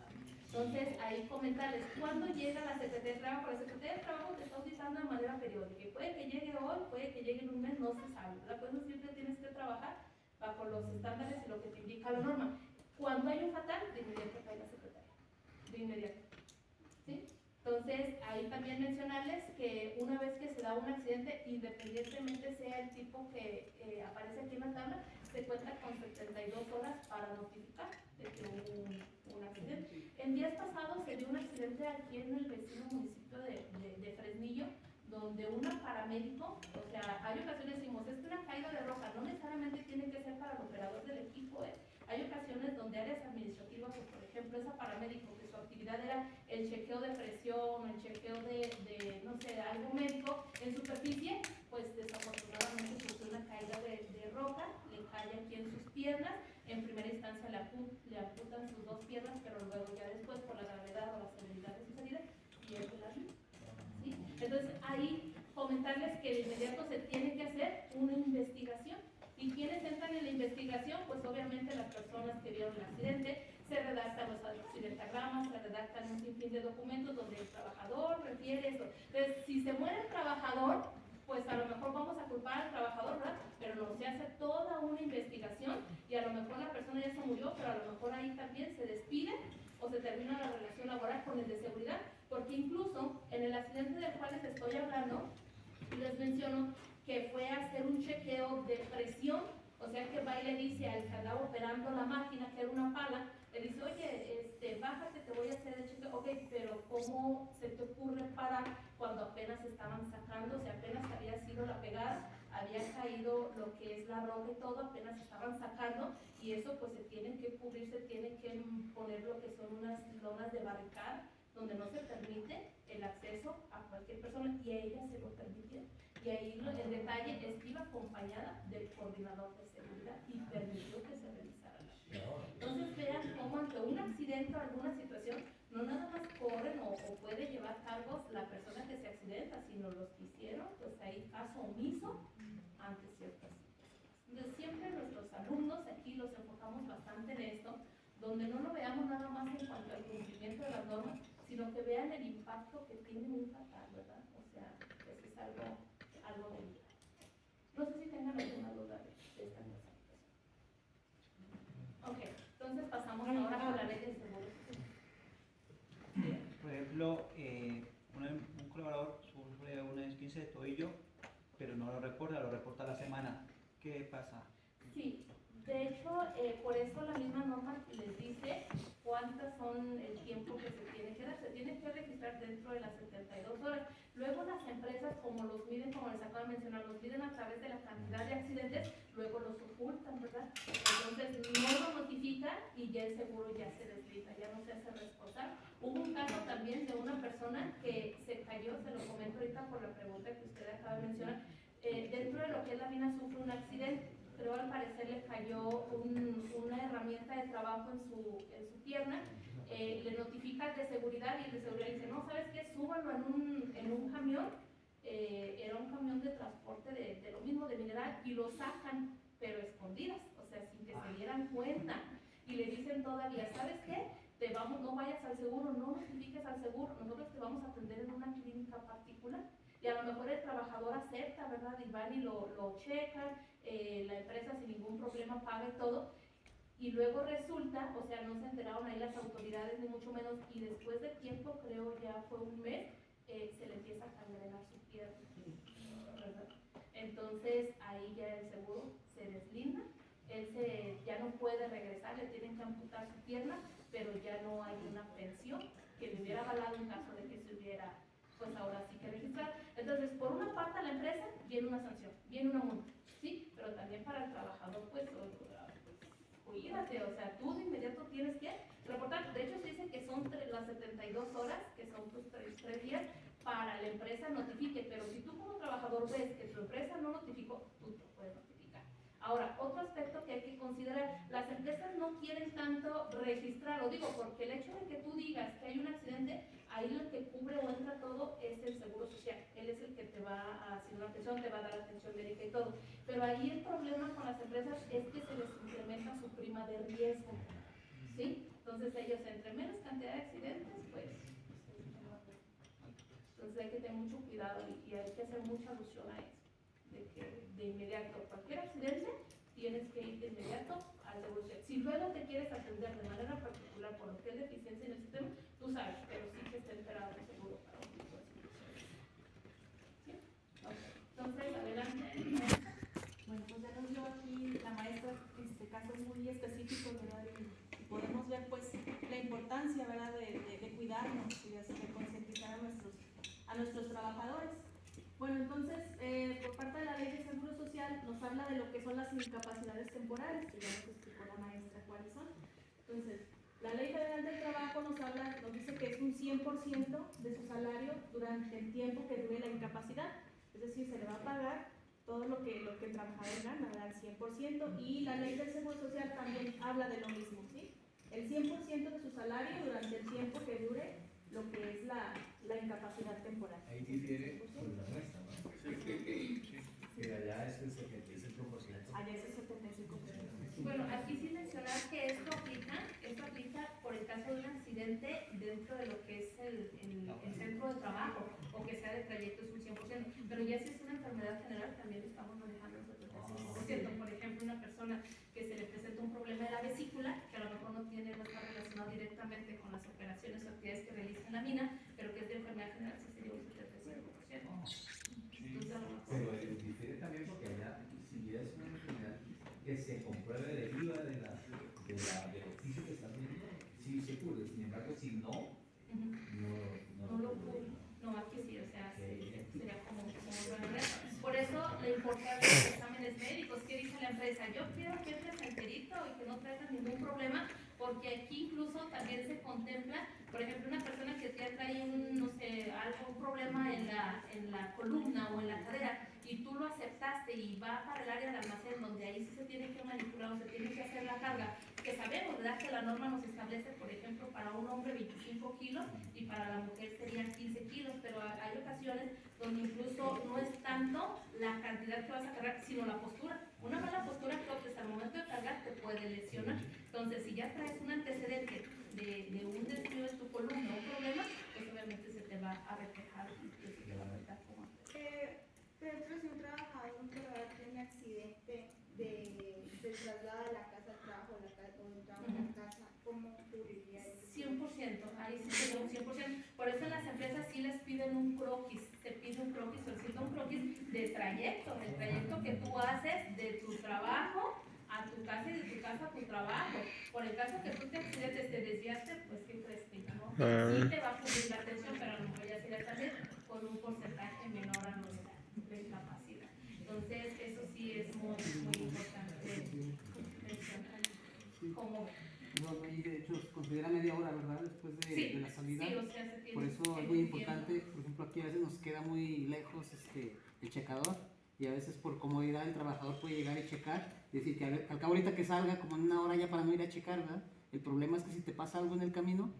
Entonces, ahí comentarles, ¿cuándo llega la Secretaría de Trabajo? La Secretaría de Trabajo te está auditando de manera periódica, y puede que llegue hoy, puede que llegue en un mes, no se sabe, ¿verdad? Pues siempre tienes que trabajar bajo los estándares y lo que te indica la norma. Cuando hay un fatal, de inmediato cae la Secretaría, de inmediato, ¿sí? Entonces, ahí también mencionarles que una vez que se da un accidente, independientemente sea el tipo que aparece aquí en la tabla, se cuenta con 72 horas para notificar de que hubo un accidente. En días pasados se dio un accidente aquí en el vecino municipio de Fresnillo, donde una paramédico, o sea, hay ocasiones decimos, es que una caída de roca, no necesariamente tiene que ser para el operador del equipo, Hay ocasiones donde áreas administrativas, pues, por ejemplo, esa paramédico, que su actividad era el chequeo de presión, el chequeo de no sé, algo médico en superficie, pues desafortunadamente sufrió una caída de roca, le cae aquí en sus piernas, en primera instancia le amputan sus dos piernas, pero luego ya después por la gravedad o la severidad de su herida, pierde la vida, ¿sí? Entonces ahí comentarles que de inmediato se tiene que hacer una investigación. ¿Y quiénes entran en la investigación? Pues obviamente las personas que vieron el accidente, se redactan los accidentagramas, se redactan un sinfín de documentos donde el trabajador refiere eso. Entonces, si se muere el trabajador, pues a lo mejor vamos a culpar al trabajador, ¿verdad? Pero no, se hace toda una investigación y a lo mejor la persona ya se murió, pero a lo mejor ahí también se despide o se termina la relación laboral con el de seguridad, porque incluso en el accidente del cual les estoy hablando, les menciono que fue a hacer un chequeo de presión, o sea que va y le dice al que andaba operando la máquina, que era una pala, le dice, oye, bájate, te voy a hacer el chequeo. Ok, pero ¿cómo se te ocurre parar cuando apenas estaban sacando? O sea, apenas había sido la pegada, había caído lo que es la roca y todo, apenas estaban sacando, y eso pues se tienen que cubrir, se tienen que poner lo que son unas lonas de barricada, donde no se permite el acceso a cualquier persona, y a ella se lo permitió. Y ahí el detalle es que iba acompañada del coordinador de seguridad y permitió que se realizara la actividad. Entonces vean cómo ante un accidente o alguna situación, no nada más corren o puede llevar cargos la persona que se accidenta, sino los que hicieron, pues ahí caso omiso ante ciertas situaciones. Entonces siempre nuestros alumnos, aquí los enfocamos bastante en esto, donde no lo veamos nada más en cuanto al cumplimiento de las normas, sino que vean el impacto que tiene un fatal, ¿verdad? O sea, pues es algo de vida. No sé si tengan alguna duda de esta cosa. Ok, entonces pasamos ahora a la ley de seguros. Por ejemplo, un colaborador sufre una esguince de tobillo, pero no lo reporta a la semana. ¿Qué pasa? Sí, de hecho, por eso la misma norma les dice cuántas son el tiempo que se tiene que dar. Se tiene que registrar dentro de las 72 horas. Luego las empresas, como los miden, como les acabo de mencionar, los miden a través de la cantidad de accidentes, luego los ocultan, ¿verdad? Entonces no lo notifican y ya el seguro ya se desliza, ya no se hace responsable. Hubo un caso también de una persona que se cayó, se lo comento ahorita por la pregunta que usted acaba de mencionar, dentro de lo que es la mina sufre un accidente, pero al parecer le cayó una herramienta de trabajo en su pierna, le notifica de seguridad y el de seguridad dice, no, ¿sabes qué? Súbalo en un camión, era un camión de transporte de lo mismo, de mineral, y lo sacan, pero escondidas, o sea, sin que se dieran cuenta, y le dicen todavía, ¿sabes qué? No vayas al seguro, no notifiques al seguro, nosotros te vamos a atender en una clínica particular. Y a lo mejor el trabajador acepta, ¿verdad? Y van y lo checan, la empresa sin ningún problema paga y todo. Y luego resulta, o sea, no se enteraron ahí las autoridades ni mucho menos, y después de tiempo, creo ya fue un mes, se le empieza a gangrenar su pierna, ¿verdad? Entonces ahí ya el seguro se deslinda, él ya no puede regresar, le tienen que amputar su pierna, pero ya no hay una pensión que le hubiera avalado en caso de que se hubiera, pues ahora sí que registrar. Entonces, por una parte a la empresa viene una sanción, viene una multa, ¿sí? Pero también para el trabajador, pues cuídate, o sea, tú de inmediato tienes que reportar. De hecho, se dice que son las 72 horas, que son pues 3 días, para la empresa notifique, pero si tú como trabajador ves que tu empresa no notificó, tú te puedes notificar. Ahora, otro aspecto que hay que considerar, las empresas no quieren tanto registrar, lo digo porque el hecho de que tú digas que hay un accidente, ahí lo que cubre o entra todo es el seguro social, él es el que te va a hacer una atención, te va a dar atención médica y todo, pero ahí el problema con las empresas es que se les incrementa su prima de riesgo, ¿sí? Entonces ellos, entre menos cantidad de accidentes, pues entonces hay que tener mucho cuidado y hay que hacer mucha alusión a eso, de que de inmediato, cualquier accidente, tienes que ir de inmediato al seguro social. Si luego te quieres atender de manera particular por lo que es deficiencia en el sistema, tú sabes, pero sí que esté enterado el seguro para un tipo de situaciones. ¿Sí? Okay. Entonces, adelante. Bueno, pues ya nos dio aquí la maestra casos muy específicos, ¿verdad? Y podemos ver pues la importancia, ¿verdad? De cuidarnos y de concientizar a nuestros trabajadores. Bueno, entonces, por parte de la Ley de Seguro Social nos habla de lo que son las incapacidades temporales, que ya nos explicó la maestra cuáles son. Entonces, la Ley Federal del Trabajo nos dice que es un 100% de su salario durante el tiempo que dure la incapacidad, es decir, se le va a pagar todo lo que el trabajador gana, al 100%, y la Ley del Seguro Social también habla de lo mismo, ¿sí? El 100% de su salario durante el tiempo que dure lo que es la incapacidad temporal. Ahí difiere con la nuestra, ¿no? Sí. Que allá es el 75%. Allá es el 75%. Bueno, aquí sí mencionar que esto aplica por el caso de un accidente dentro de lo que es el centro de trabajo o que sea de trayecto es un 100%, pero ya si es una enfermedad general también estamos manejando el 75%. Por ejemplo, una persona que se le presenta un problema de la vesícula, que a lo mejor no está relacionado directamente con las operaciones o actividades que realiza en la mina, pero que es de enfermedad general, sí sería un 75%. Pero difiere también porque allá, si es una enfermedad que se compruebe deriva del oficio que está haciendo, sí se cubre. Sin embargo, si no, no lo cubre. No, aquí sí, o sea, sería como por eso la importancia de los exámenes médicos. ¿Qué dice la empresa? Yo quiero que entres enterito y que no traigas ningún problema, porque aquí incluso también se contempla, por ejemplo, una persona que te trae un problema en la columna o en la cadera, y tú lo aceptaste y va para el área de almacén donde ahí sí se tiene que manipular o se tiene que hacer la carga, que sabemos, ¿verdad?, que la norma nos establece, por ejemplo, para un hombre 25 kilos y para la mujer serían 15 kilos, pero hay ocasiones donde incluso no es tanto la cantidad que vas a cargar, sino la postura. Una mala postura que al momento de cargar te puede lesionar. Entonces, si ya traes un antecedente de un desvío en tu columna o un problema, pues obviamente se te va a reflejar y se te va a afectar como Pero si un trabajador tiene accidente de traslado de la casa al trabajo o del trabajo a la casa, ¿cómo cubriría eso? 100%, ahí sí sería un 100%. Por eso en las empresas sí les piden un croquis, se pide un croquis, solicita un croquis de trayecto, el trayecto que tú haces de tu trabajo a tu casa y de tu casa a tu trabajo. Por el caso que tú te accidentes, te desviaste, pues qué crees que no. Sí te va a cubrir la atención, pero a lo mejor ya sería también con un porcentaje menor a nuestra capacidad. Entonces, eso sí es muy, muy importante. que de hecho se considera media hora, ¿verdad? Después de la salida. Sí, o sea, se tiene Por eso es el muy tiempo. importante, por ejemplo, aquí a veces nos queda muy lejos el checador y a veces por comodidad el trabajador puede llegar y checar y decir que al cabo ahorita que salga, como en una hora ya para no ir a checar, ¿verdad? El problema es que si te pasa algo en el camino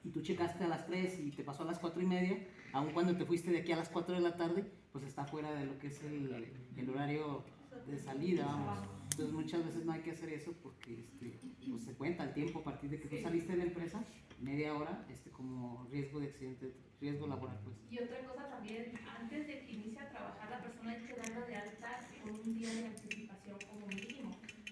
y tú checaste a las 3 y te pasó a las 4:30, aun cuando te fuiste de aquí a las 4 de la tarde, pues está fuera de lo que es el horario de salida, vamos. Entonces muchas veces no hay que hacer eso porque pues se cuenta el tiempo a partir de que tú saliste de la empresa, media hora, como riesgo de accidente, riesgo laboral, pues. Y otra cosa también, antes de que inicie a trabajar, la persona hay que darla de alta con un día de anticipación como mínimo.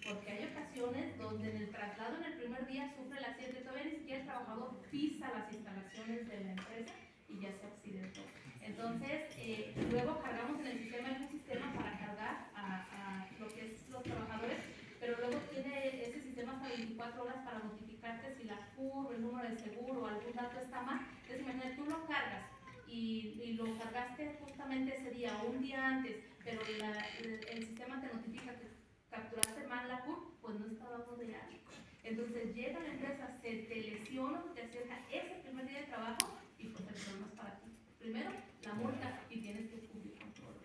Porque hay ocasiones donde en el traslado en el primer día sufre el accidente, todavía ni siquiera el trabajador pisa las instalaciones de la empresa y ya se accidentó. Entonces, luego cargamos en el sistema, hay un sistema para cargar a lo que es los trabajadores, pero luego tiene ese sistema hasta 24 horas para notificarte si la CUR, el número de seguro o algún dato está mal. Entonces, imagínate, tú lo cargas y lo cargaste justamente ese día o un día antes, pero el sistema te notifica que capturaste mal la CUR, pues no está dando de algo. Entonces llega la empresa, se te lesiona, te acerca ese primer día de trabajo y pues el problema es para ti. Primero, la multa y tienes que cumplir con todo.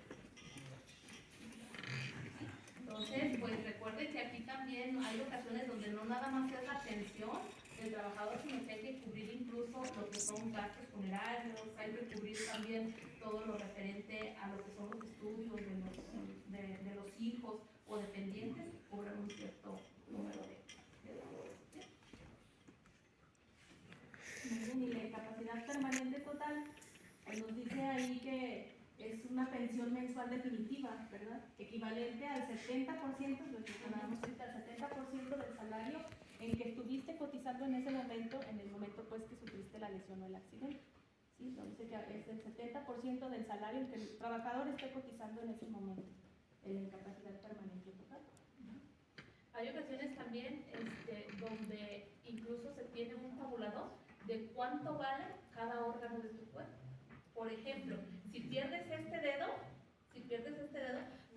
Entonces, pues recuerden que aquí también hay ocasiones donde no nada más es la atención del trabajador, sino que hay que cubrir incluso lo que son gastos funerarios, hay que cubrir también todo lo referente a lo que son los estudios de los hijos o dependientes, cubren un cierto número de labores. Y la incapacidad permanente total, pues nos dice ahí que es una pensión mensual definitiva, ¿verdad? Equivalente al 70%, lo que llamamos ahorita, al 70% del salario en que estuviste cotizando en ese momento, en el momento pues que sufriste la lesión o el accidente. ¿Sí? Entonces es el 70% del salario en que el trabajador esté cotizando en ese momento, en la incapacidad permanente total. Hay ocasiones también donde incluso se tiene un tabulador de cuánto vale cada órgano de tu cuerpo. Por ejemplo, si pierdes este dedo,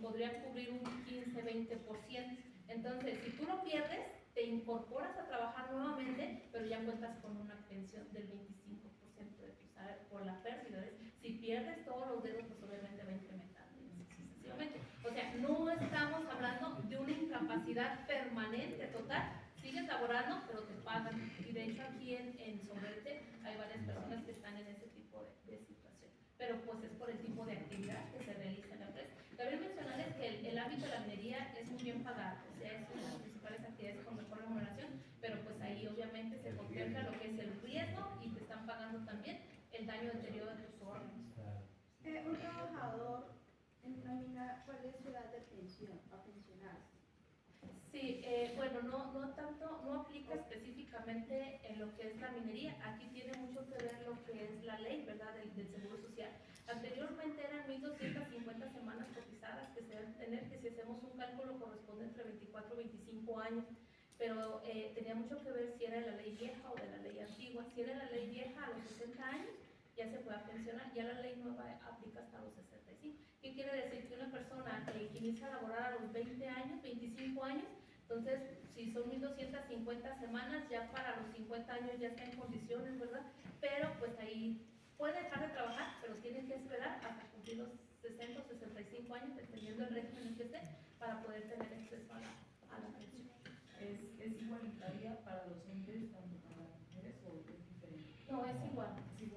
podría cubrir un 15-20%. Entonces, si tú lo pierdes, te incorporas a trabajar nuevamente, pero ya cuentas con una pensión del 25% de tu salario por la pérdida. Si pierdes todos los dedos, pues obviamente va incrementando y así sucesivamente. O sea, no estamos hablando de una incapacidad permanente total. Sigues laborando, pero te pagan. Y de hecho aquí en Sombrete hay varias personas que están en ese tipo de situación. Pero pues es por el tipo de actividad que se realiza en la empresa. También mencionarles que el ámbito de la minería es muy bien pagado. O sea, es una de las principales actividades con mejor remuneración, pero pues ahí obviamente se contempla lo que es el riesgo y te están pagando también el daño anterior de tus órganos. Un trabajador en una mina, ¿cuál es su edad de pensión, a pensionarse? Sí, bueno, no aplica específicamente en lo que es la minería. Aquí tiene mucho que ver lo que es la ley, ¿verdad?, del Seguro Social. Anteriormente eran 1.250 semanas cotizadas que se deben tener, que si hacemos un cálculo corresponde entre 24 y 25 años, pero tenía mucho que ver si era de la ley vieja o de la ley antigua. Si era de la ley vieja a los 60 años, ya se puede pensionar, ya la ley nueva aplica hasta los 65. ¿Qué quiere decir? Que una persona que inicia a laborar a los 20 años, 25 años, entonces si son 1.250 semanas, ya para los 50 años ya está en condiciones, ¿verdad? Pero pues ahí puede dejar de trabajar, pero tiene que esperar hasta cumplir los 60 o 65 años, dependiendo del régimen en que esté, para poder tener acceso a la pensión. ¿Es igualitaria para los hombres tanto para las mujeres o es diferente? No, es igual. Sí.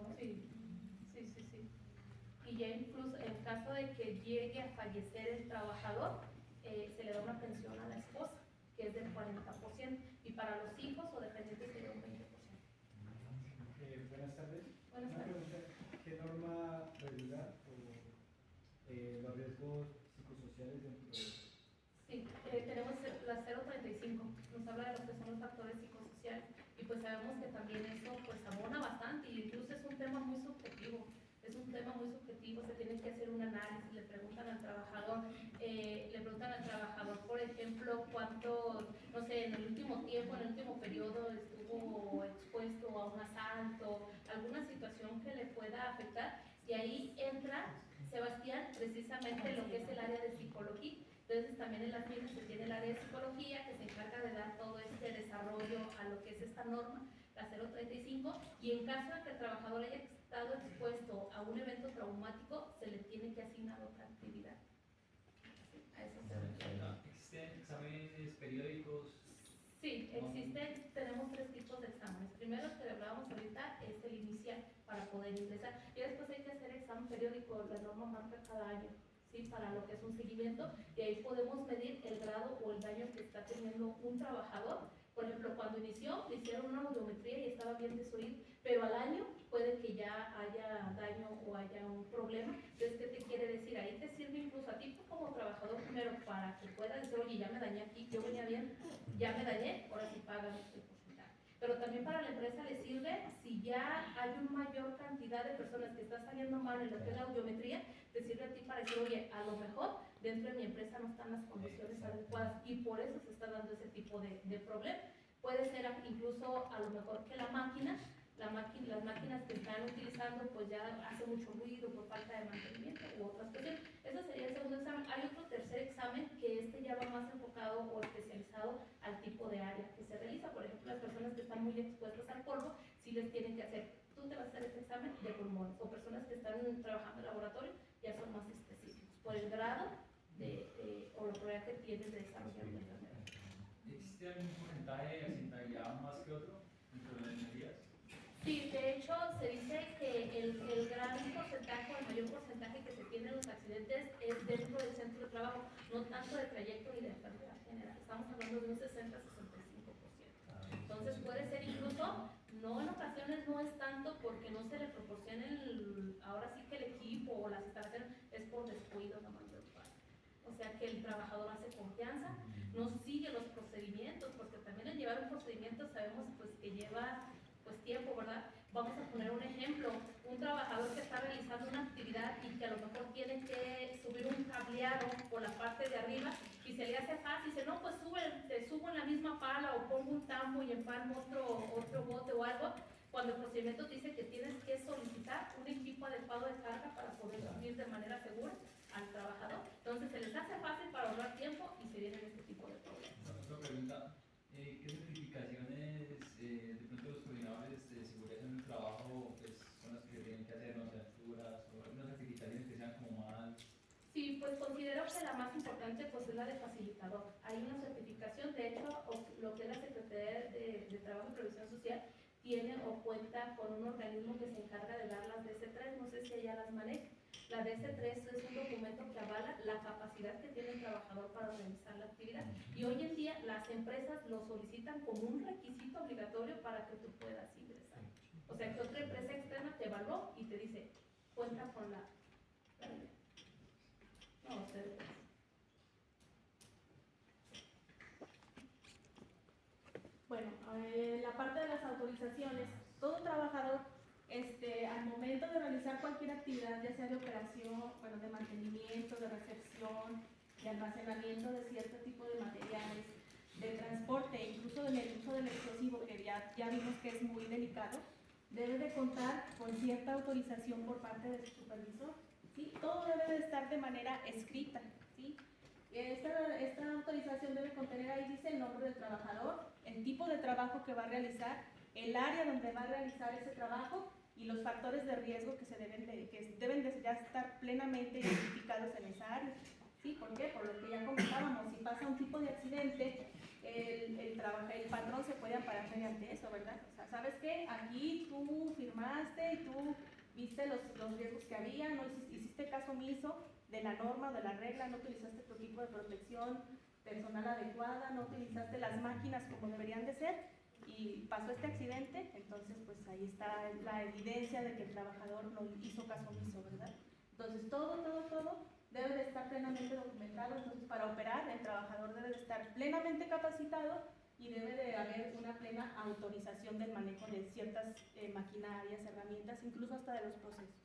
Y ya incluso en caso de que llegue a fallecer el trabajador, se le da una pensión a la esposa, que es del 40%, y para los hijos o dependientes sería un 20%. Buenas tardes. Buenas Una tardes. pregunta, ¿qué norma regula los riesgos psicosociales dentro de Sí, tenemos la 035, nos habla de lo que son los factores psicosociales, y pues sabemos que también eso pues abona bastante, y incluso es un tema muy subjetivo. Se tiene que hacer un análisis, le preguntan al trabajador, por ejemplo, cuánto, no sé, en el último tiempo, en el último periodo estuvo expuesto a un asalto, alguna situación que le pueda afectar, y ahí entra, Sebastián, precisamente lo que es el área de psicología, Entonces también en las minas se tiene el área de psicología que se encarga de dar todo este desarrollo a lo que es esta norma, la 035, y en caso de que el trabajador haya estado expuesto a un evento traumático, se le tiene que asignar otra actividad. Sí, a eso se refiere. ¿Existen exámenes periódicos? Sí, existen, tenemos 3 tipos de exámenes. Primero, el que hablábamos ahorita, es el inicial para poder ingresar. Y después hay que hacer examen periódico, la norma marca cada año, ¿sí? Para lo que es un seguimiento, y ahí podemos medir el grado o el daño que está teniendo un trabajador. Por ejemplo, cuando inició, le hicieron una audiometría y estaba bien de su oído, pero al año puede que ya haya daño o haya un problema. Entonces, ¿qué te quiere decir? Ahí te sirve incluso a ti como trabajador primero para que puedas decir, oye, ya me dañé aquí, yo venía bien, ya me dañé, ahora sí pagan este porcentaje. Pero también para la empresa le sirve si ya hay una mayor cantidad de personas que está saliendo mal en lo que es la audiometría, te sirve a ti para decir, oye, a lo mejor dentro de mi empresa no están las condiciones adecuadas y por eso se está dando ese tipo de problema. Puede ser incluso a lo mejor que las máquinas que están utilizando pues ya hace mucho ruido por falta de mantenimiento u otras cuestiones. Ese sería el segundo examen. Hay otro tercer examen que ya va más enfocado o especializado al tipo de área que se realiza. Por ejemplo, las personas que están muy expuestas al polvo, sí les tienen que hacer, tú te vas a hacer este examen de pulmones, o personas que están trabajando en laboratorio ya son más específicos por el grado o la probabilidad que tienes de desarrollar la enfermedad. ¿Existe algún porcentaje de accidentabilidad más que otro dentro de las ingenierías? Sí, de hecho se dice que el gran porcentaje o el mayor porcentaje que se tiene en los accidentes es dentro del centro de trabajo, no tanto de trayecto ni de enfermedad general. Estamos hablando de un 60-65%. Entonces puede ser incluso, no en ocasiones no es tanto porque no se le proporciona ahora sí que el equipo o las instalaciones, es por descuido la mayor parte. O sea que el trabajador hace confianza, no sigue los procedimientos, porque también el llevar un procedimiento sabemos pues que lleva pues tiempo, ¿verdad? Vamos a poner un ejemplo, un trabajador que está realizando una actividad y que a lo mejor tiene que subir un cableado por la parte de arriba y se le hace fácil, dice, no, pues te subo en la misma pala o pongo un tambo y empalmo otro bote o algo, cuando el procedimiento dice que tienes que solicitar un equipo adecuado de carga para poder subir de manera segura al trabajador. Entonces se les hace fácil para ahorrar tiempo y se vienen este tipo de problemas. Otra pregunta, ¿qué certificaciones de pronto los coordinadores de seguridad en el trabajo pues, son las que tienen que hacer, no sé, alturas o algunas certificaciones que sean como más? Sí, pues considero que la más importante pues es la de facilitador. Hay una certificación, de hecho, lo que es la Secretaría de Trabajo y Previsión Social tiene o cuenta con un organismo que se encarga de dar las DC3, no sé si ella las maneja. La DC3 es un documento que avala la capacidad que tiene el trabajador para realizar la actividad. Y hoy en día las empresas lo solicitan como un requisito obligatorio para que tú puedas ingresar. O sea, que otra empresa externa te evaluó y te dice, cuenta con la ley. No, ustedes. Bueno, la parte de las autorizaciones, todo trabajador al momento de realizar cualquier actividad, ya sea de operación, bueno, de mantenimiento, de recepción, de almacenamiento de cierto tipo de materiales, de transporte, incluso en el uso del explosivo, que ya vimos que es muy delicado, debe de contar con cierta autorización por parte de su supervisor, ¿sí? Todo debe de estar de manera escrita, ¿sí? Esta autorización debe contener, ahí dice el nombre del trabajador, el tipo de trabajo que va a realizar, el área donde va a realizar ese trabajo y los factores de riesgo que deben de ya estar plenamente identificados en esa área. ¿Sí? ¿Por qué? Por lo que ya comentábamos, si pasa un tipo de accidente, el patrón se puede amparar mediante eso, ¿verdad? O sea, ¿sabes qué? Aquí tú firmaste y tú viste los riesgos que había, no hiciste caso omiso de la norma, de la regla, no utilizaste tu equipo de protección personal adecuada, no utilizaste las máquinas como deberían de ser y pasó este accidente, entonces pues ahí está la evidencia de que el trabajador no hizo caso omiso, ¿verdad? Entonces todo debe de estar plenamente documentado. Entonces para operar el trabajador debe de estar plenamente capacitado y debe de haber una plena autorización del manejo de ciertas maquinarias, herramientas, incluso hasta de los procesos.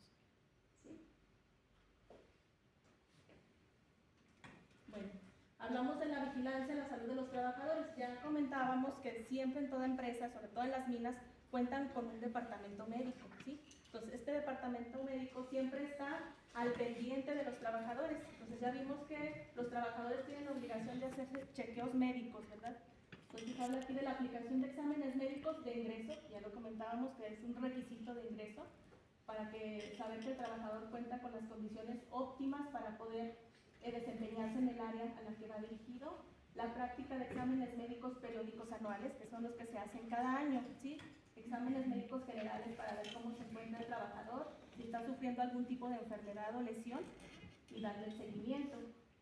¿Sí? Bueno, hablamos de la vigilancia, la salud de los trabajadores. Ya comentábamos que siempre en toda empresa, sobre todo en las minas, cuentan con un departamento médico, ¿sí? Entonces, este departamento médico siempre está al pendiente de los trabajadores. Entonces, ya vimos que los trabajadores tienen obligación de hacer chequeos médicos, ¿verdad? Entonces, habla aquí de la aplicación de exámenes médicos de ingreso, ya lo comentábamos que es un requisito de ingreso, para saber que el trabajador cuenta con las condiciones óptimas para poder desempeñarse en el área a la que va dirigido. La práctica de exámenes médicos periódicos anuales, que son los que se hacen cada año, ¿sí? Exámenes médicos generales para ver cómo se encuentra el trabajador, si está sufriendo algún tipo de enfermedad o lesión y darle el seguimiento.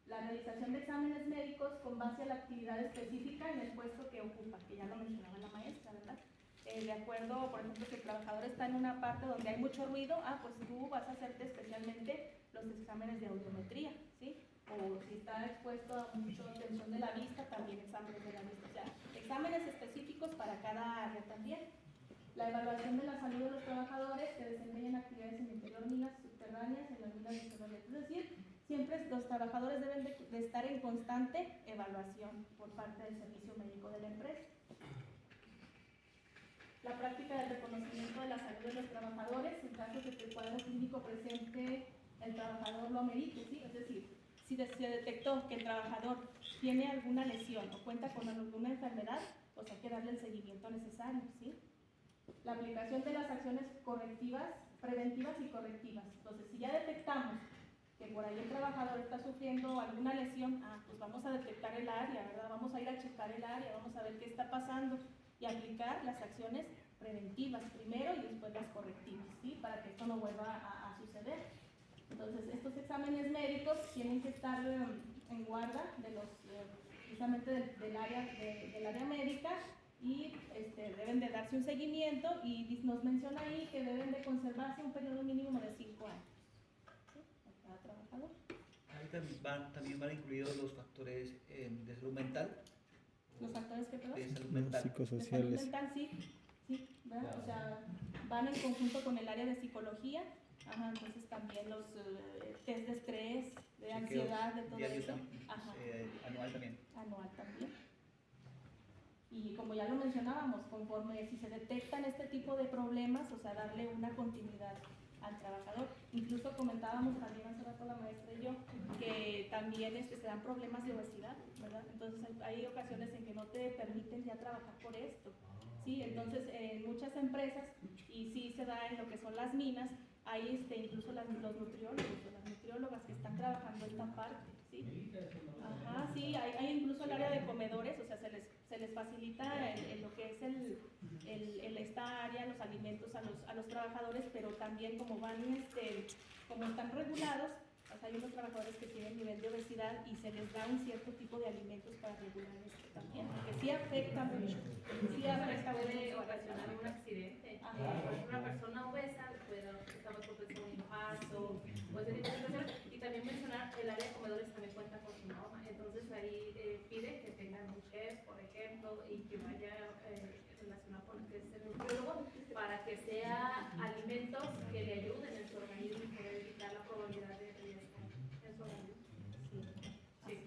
La realización de exámenes médicos con base a la actividad específica en el puesto que ocupa, que ya lo mencionaba la maestra, ¿verdad? De acuerdo, por ejemplo, si el trabajador está en una parte donde hay mucho ruido, pues tú vas a hacerte especialmente los exámenes de audiometría, ¿sí? O si está expuesto a mucha tensión de la vista, también exámenes de la vista, o sea, exámenes específicos para cada área también. La evaluación de la salud de los trabajadores que desempeñan actividades en el interior, minas subterráneas, en las minas de Sonora. Es decir, siempre los trabajadores deben de estar en constante evaluación por parte del servicio médico de la empresa. La práctica del reconocimiento de la salud de los trabajadores en caso de que el cuadro clínico presente el trabajador lo amerite, ¿sí? Es decir, si se detectó que el trabajador tiene alguna lesión o cuenta con alguna enfermedad, pues hay que darle el seguimiento necesario, ¿sí? La aplicación de las acciones correctivas, preventivas y correctivas. Entonces, si ya detectamos que por ahí el trabajador está sufriendo alguna lesión, pues vamos a detectar el área, ¿verdad? Vamos a ir a checar el área, vamos a ver qué está pasando y aplicar las acciones preventivas primero y después las correctivas, ¿sí? Para que esto no vuelva a suceder. Entonces, estos exámenes médicos tienen que estar en guarda de los, precisamente del área médica y deben de darse un seguimiento y nos menciona ahí que deben de conservarse un periodo mínimo de 5 años, ¿sí? A cada trabajador. Ahí también van incluidos los factores de salud mental. ¿Los factores que perdón? De salud mental. De salud mental, sí, ¿verdad? O sea, van en conjunto con el área de psicología. Entonces también los test de estrés, de ansiedad, de todo eso. Anual también. Anual también. Y como ya lo mencionábamos, conforme si se detectan este tipo de problemas, o sea, darle una continuidad al trabajador. Incluso comentábamos también hace rato la maestra y yo, que también se dan problemas de obesidad, ¿verdad? Entonces hay ocasiones en que no te permiten ya trabajar por esto, ¿sí? Entonces en muchas empresas, y sí se da en lo que son las minas, hay incluso los nutriólogos o las nutriólogas que están trabajando esta parte, ¿sí? Sí, hay incluso el área de comedores, o sea, se les facilita en lo que es esta área, los alimentos a los trabajadores, pero también como como están regulados, o sea, hay unos trabajadores que tienen nivel de obesidad y se les da un cierto tipo de alimentos para regular esto también, porque sí afecta mucho, sí afecta puede mucho. ocasionar un accidente. Una persona obesa puede estar más propensa a un infarto o ese tipo de situaciones. Y también mencionar el área de comedores también cuenta con su norma. Entonces ahí pide que tengan un chef, por ejemplo, y que vaya relacionado con el que es el nutriólogo para que sea alimentos que le ayuden en su organismo y poder evitar la probabilidad de riesgo en su organismo. Sí.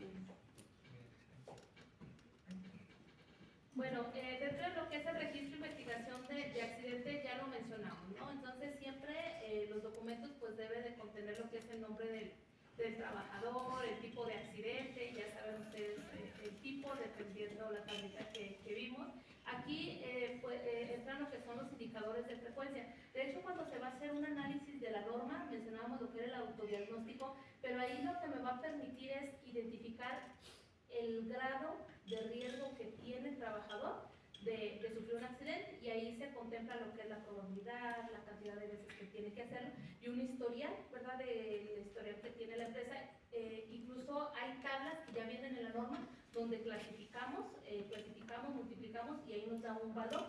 Bueno, dentro de lo que es el registro de investigación de accidente ya lo mencionamos, ¿no? Entonces siempre los documentos pues deben de contener lo que es el nombre del trabajador, el tipo de accidente, ya saben ustedes el tipo dependiendo la tablita que vimos. Aquí entran lo que son los indicadores de frecuencia. De hecho, cuando se va a hacer un análisis de la norma, mencionábamos lo que era el autodiagnóstico, pero ahí lo que me va a permitir es identificar el grado de riesgo que tiene el trabajador de sufrir un accidente, y ahí se contempla lo que es la probabilidad, la cantidad de veces que tiene que hacerlo y un historial, ¿verdad? Del historial que tiene la empresa. Incluso hay tablas que ya vienen en la norma donde clasificamos, multiplicamos y ahí nos da un valor.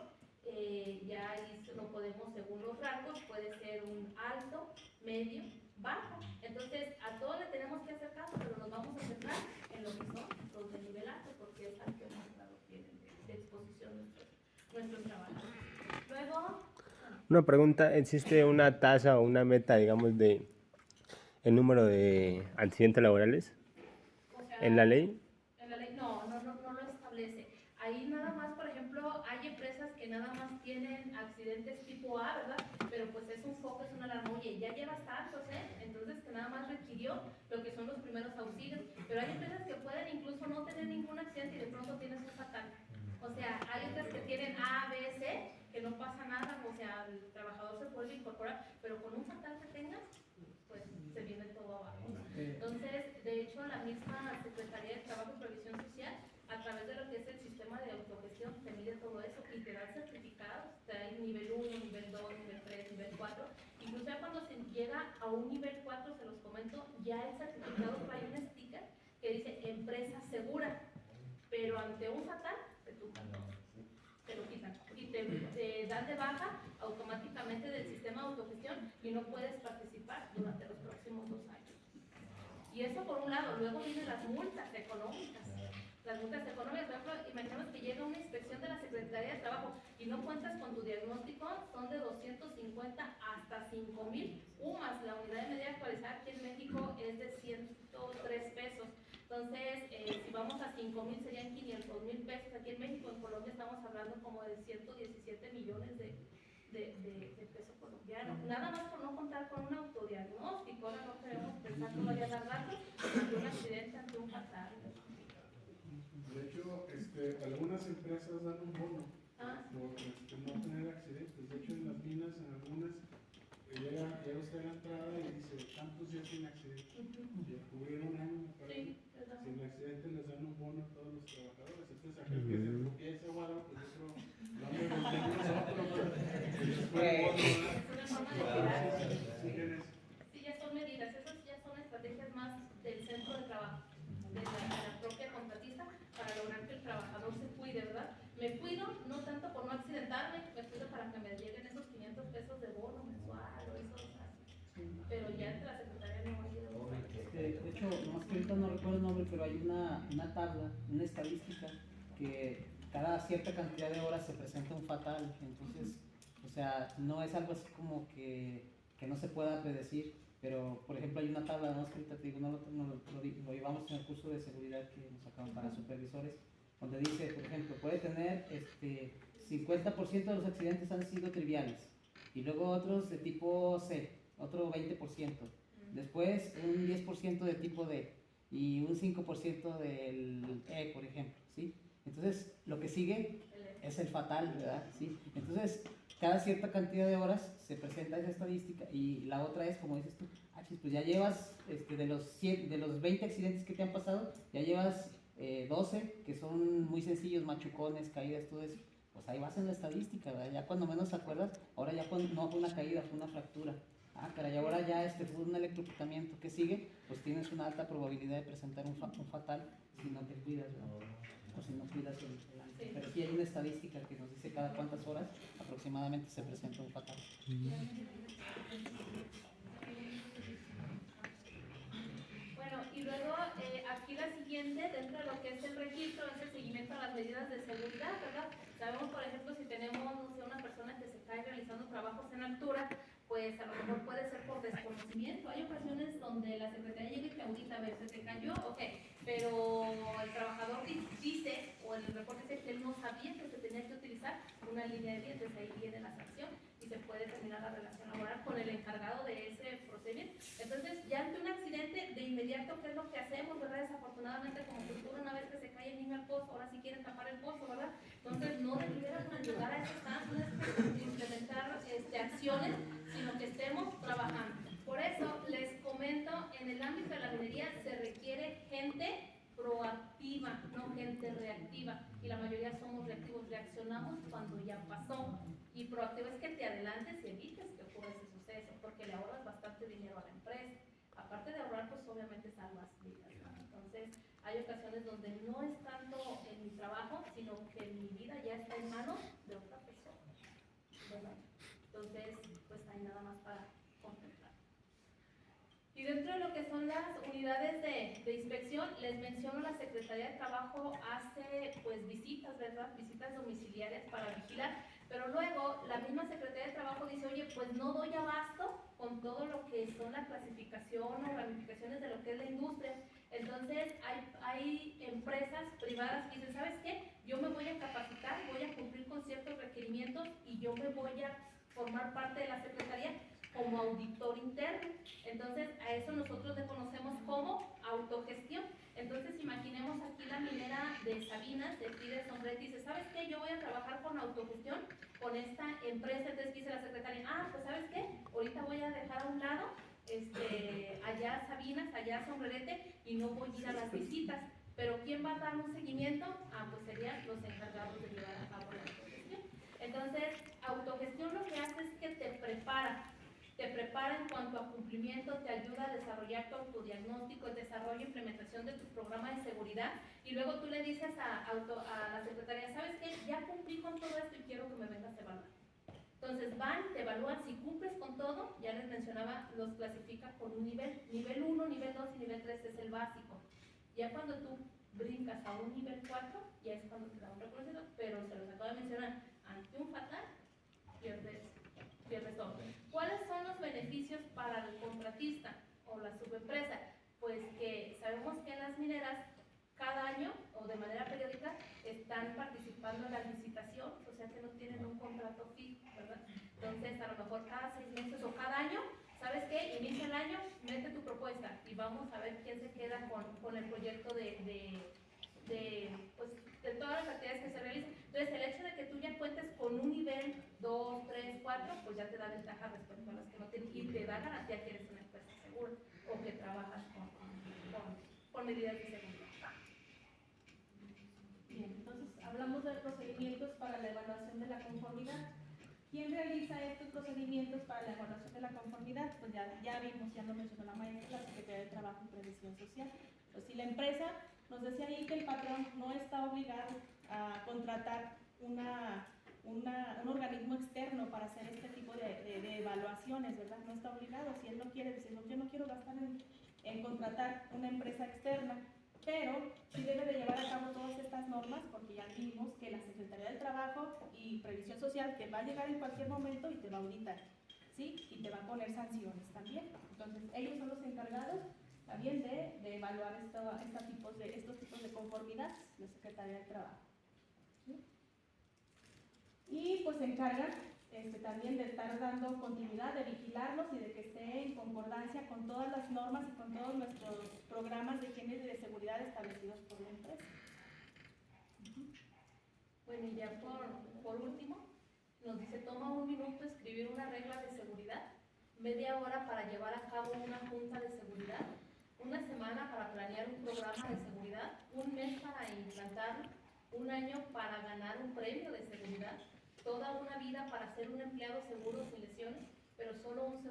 Ya ahí lo podemos, según los rangos, puede ser un alto, medio, bajo. Entonces a todos le tenemos que hacer caso, pero nos vamos a centrar en lo que son los de nivel alto, porque es al que más grado tienen de exposición nuestros trabajos. Luego, una pregunta, ¿existe una tasa o una meta, digamos, de el número de accidentes laborales o sea, en la ley? En la ley no lo establece. Ahí nada más, por ejemplo, hay empresas que nada más tienen accidentes tipo A, ¿verdad? Pero pues es un foco, es una alarma, oye, ya llevas tantos, entonces que nada más requirió lo que son los primeros auxilios, pero hay empresas que pueden incluso no tener ningún accidente y de pronto tienes un fatal. O sea, hay otras que tienen A, B, C, que no pasa nada, o sea, el trabajador se puede incorporar, pero con un fatal que tengas, pues se viene todo abajo. Entonces, de hecho, la misma Secretaría de Trabajo y Previsión Social, a través de lo que es el sistema de autogestión, te mide todo eso y te da certificados, te da el nivel 1, nivel 2, nivel 3, nivel 4. Incluso ya cuando se llega a un nivel 4, se los comento, ya el certificado trae un sticker que dice empresa segura, pero ante un fatal, te lo quitan y te dan de baja automáticamente del sistema de autogestión y no puedes participar durante los próximos 2 años. Y eso por un lado, luego vienen las multas económicas. Las multas económicas, por ejemplo, imaginemos que llega una inspección de la Secretaría de Trabajo y no cuentas con tu diagnóstico, son de 250 hasta 5,000 UMAS. La unidad de medida actualizada aquí en México es de 103 pesos. Entonces, si vamos a 5,000 serían 500,000 pesos. Aquí en México, en Colombia estamos hablando como de 117 millones de pesos colombianos. Nada más por no contar con un autodiagnóstico. Ahora no queremos pensar todavía dar datos ante un accidente, ante un fatal. De hecho, algunas empresas dan un bono por no tener accidentes. De hecho, en las minas, en algunas, llega usted a la entrada y dice, tantos días sin accidente. Y cubrieron un año, me parece. Sin accidente les dan un bono a todos los trabajadores. Entonces, aquel que se bloquea ese guarda, pues yo creo, no me volteé nosotros, pero ellos pueden Sí, ya son medidas, esas ya son estrategias más del centro de trabajo, de la propia contratista, para lograr que el trabajador se cuide, ¿verdad? Me cuido no tanto por no accidentarme, me cuido para que me lleguen esos 500 pesos de bono mensual o eso, pero ya entre la secretaria no ha ido. De hecho, más que ahorita no recuerdo el nombre, pero hay una tabla, una estadística, que cada cierta cantidad de horas se presenta un fatal. Entonces, o sea, no es algo así como que no se pueda predecir, pero por ejemplo hay una tabla, no es que ahorita te digo, lo llevamos en el curso de seguridad que nos sacaron para supervisores, donde dice, por ejemplo, puede tener 50% de los accidentes han sido triviales, y luego otros de tipo C, otro 20%. Después un 10% de tipo D y un 5% del E, por ejemplo, ¿sí? Entonces, lo que sigue es el fatal, ¿verdad? ¿Sí? Entonces, cada cierta cantidad de horas se presenta esa estadística y la otra es, como dices tú, pues ya llevas, de los 20 accidentes que te han pasado, ya llevas 12 que son muy sencillos, machucones, caídas, todo eso. Pues ahí vas en la estadística, ¿verdad? Ya cuando menos te acuerdas, ahora ya no fue una caída, fue una fractura. Ah, caray, ahora ya fue un electrocutamiento. ¿Qué sigue? Pues tienes una alta probabilidad de presentar un fatal si no te cuidas, ¿no? O si no cuidas el ámbito. Pero sí hay una estadística que nos dice cada cuántas horas aproximadamente se presenta un fatal. Bueno, y luego aquí la siguiente, dentro de lo que es el registro, es el seguimiento a las medidas de seguridad, ¿verdad? Sabemos, por ejemplo, si tenemos, no sé, una persona que se cae realizando trabajos en altura, pues a lo mejor puede ser por desconocimiento. Hay ocasiones donde la secretaría llega y te audita, a ver, ¿se te cayó? Ok, pero el trabajador dice, o el reporte dice que él no sabía que se tenía que utilizar una línea de dientes, ahí viene la sanción y se puede terminar la relación laboral con el encargado de ese procedimiento. Entonces, ya ante un accidente, de inmediato, ¿qué es lo que hacemos, verdad? Desafortunadamente, como cultura, una vez que se cae el niño al pozo, ahora sí quieren tapar el pozo, ¿verdad? Entonces, no debieran llegar a esos casos de implementar acciones, sino que estemos trabajando. Por eso, les comento, en el ámbito de la minería se requiere gente proactiva, no gente reactiva, y la mayoría somos reactivos, reaccionamos cuando ya pasó, y proactivo es que te adelantes y evites que ocurra ese suceso, porque le ahorras bastante dinero a la empresa. Aparte de ahorrar, pues obviamente salvas vidas, ¿no? Entonces, hay ocasiones donde no es tanto en mi trabajo, sino que mi vida ya está en manos de otra persona, ¿verdad? Entonces, pues hay nada más para contemplar. Y dentro de lo que son las unidades de inspección, les menciono, la Secretaría de Trabajo hace pues visitas, ¿verdad? Visitas domiciliarias para vigilar, pero luego la misma Secretaría de Trabajo dice, oye, pues no doy abasto con todo lo que son la clasificación o ramificaciones de lo que es la industria. Entonces hay empresas privadas que dicen, ¿sabes qué? yo me voy a capacitar, voy a cumplir con ciertos requerimientos y yo me voy a formar parte de la Secretaría como auditor interno. Entonces, a eso nosotros le conocemos como autogestión. Entonces, imaginemos aquí la minera de Sabinas, de aquí de Sombrete, y dice, ¿sabes qué? Yo voy a trabajar con autogestión, con esta empresa. Entonces, dice la secretaria, pues ¿sabes qué? Ahorita voy a dejar a un lado allá Sabinas, allá Sombrerete, y no voy a ir a las visitas. Pero ¿quién va a dar un seguimiento? Pues serían los encargados de llevar a cabo la autogestión. Entonces, autogestión lo que hace es que te prepara en cuanto a cumplimiento, te ayuda a desarrollar tu autodiagnóstico, el desarrollo e implementación de tu programa de seguridad, y luego tú le dices a la secretaria, ¿sabes qué? Ya cumplí con todo esto y quiero que me vengas a evaluar. Entonces van, te evalúan, si cumples con todo, ya les mencionaba, los clasifica con un nivel 1, nivel 2 y nivel 3 es el básico. Ya cuando tú brincas a un nivel 4, ya es cuando te da un reconocido, pero se los acabo de mencionar, ante un fatal, pierdes todo. ¿Cuáles son los beneficios para el contratista o la subempresa? Pues que sabemos que en las mineras cada año o de manera periódica están participando en la licitación, o sea que no tienen un contrato fijo, ¿verdad? Entonces a lo mejor cada 6 meses o cada año, ¿sabes qué? Inicia el año, mete tu propuesta y vamos a ver quién se queda con el proyecto de todas las actividades que se realicen. Entonces el hecho de que tú ya cuentes con un nivel 2, 3, 4, pues ya te da ventaja respecto a las que no tienen, y te da garantía que eres una empresa segura o que trabajas con medidas de seguridad. Bien, entonces hablamos de procedimientos para la evaluación de la conformidad. ¿Quién realiza estos procedimientos para la evaluación de la conformidad? Pues ya vimos, ya lo mencionó la maestra, la Secretaría de Trabajo y Previsión Social. Pues si la empresa nos decía ahí que el patrón no está obligado a contratar un organismo externo para hacer este tipo de evaluaciones, ¿verdad? No está obligado. Si él no quiere decir, no, yo no quiero gastar en contratar una empresa externa, pero sí debe de llevar a cabo todas estas normas, porque ya vimos que la Secretaría del Trabajo y Previsión Social te va a llegar en cualquier momento y te va a auditar, ¿sí? Y te va a poner sanciones también. Entonces, ellos son los encargados también de evaluar estos tipos de conformidad, la Secretaría del Trabajo, ¿sí? Y pues se encargan también de estar dando continuidad, de vigilarlos y de que esté en concordancia con todas las normas y con todos nuestros programas de higiene y de seguridad establecidos por la empresa. Bueno, y ya por último, nos dice, toma 1 minuto escribir una regla de seguridad, media hora para llevar a cabo una junta de seguridad, 1 semana para planear un programa de seguridad, 1 mes para implantarlo, 1 año para ganar un premio de seguridad, toda una vida para ser un empleado seguro sin lesiones, pero solo un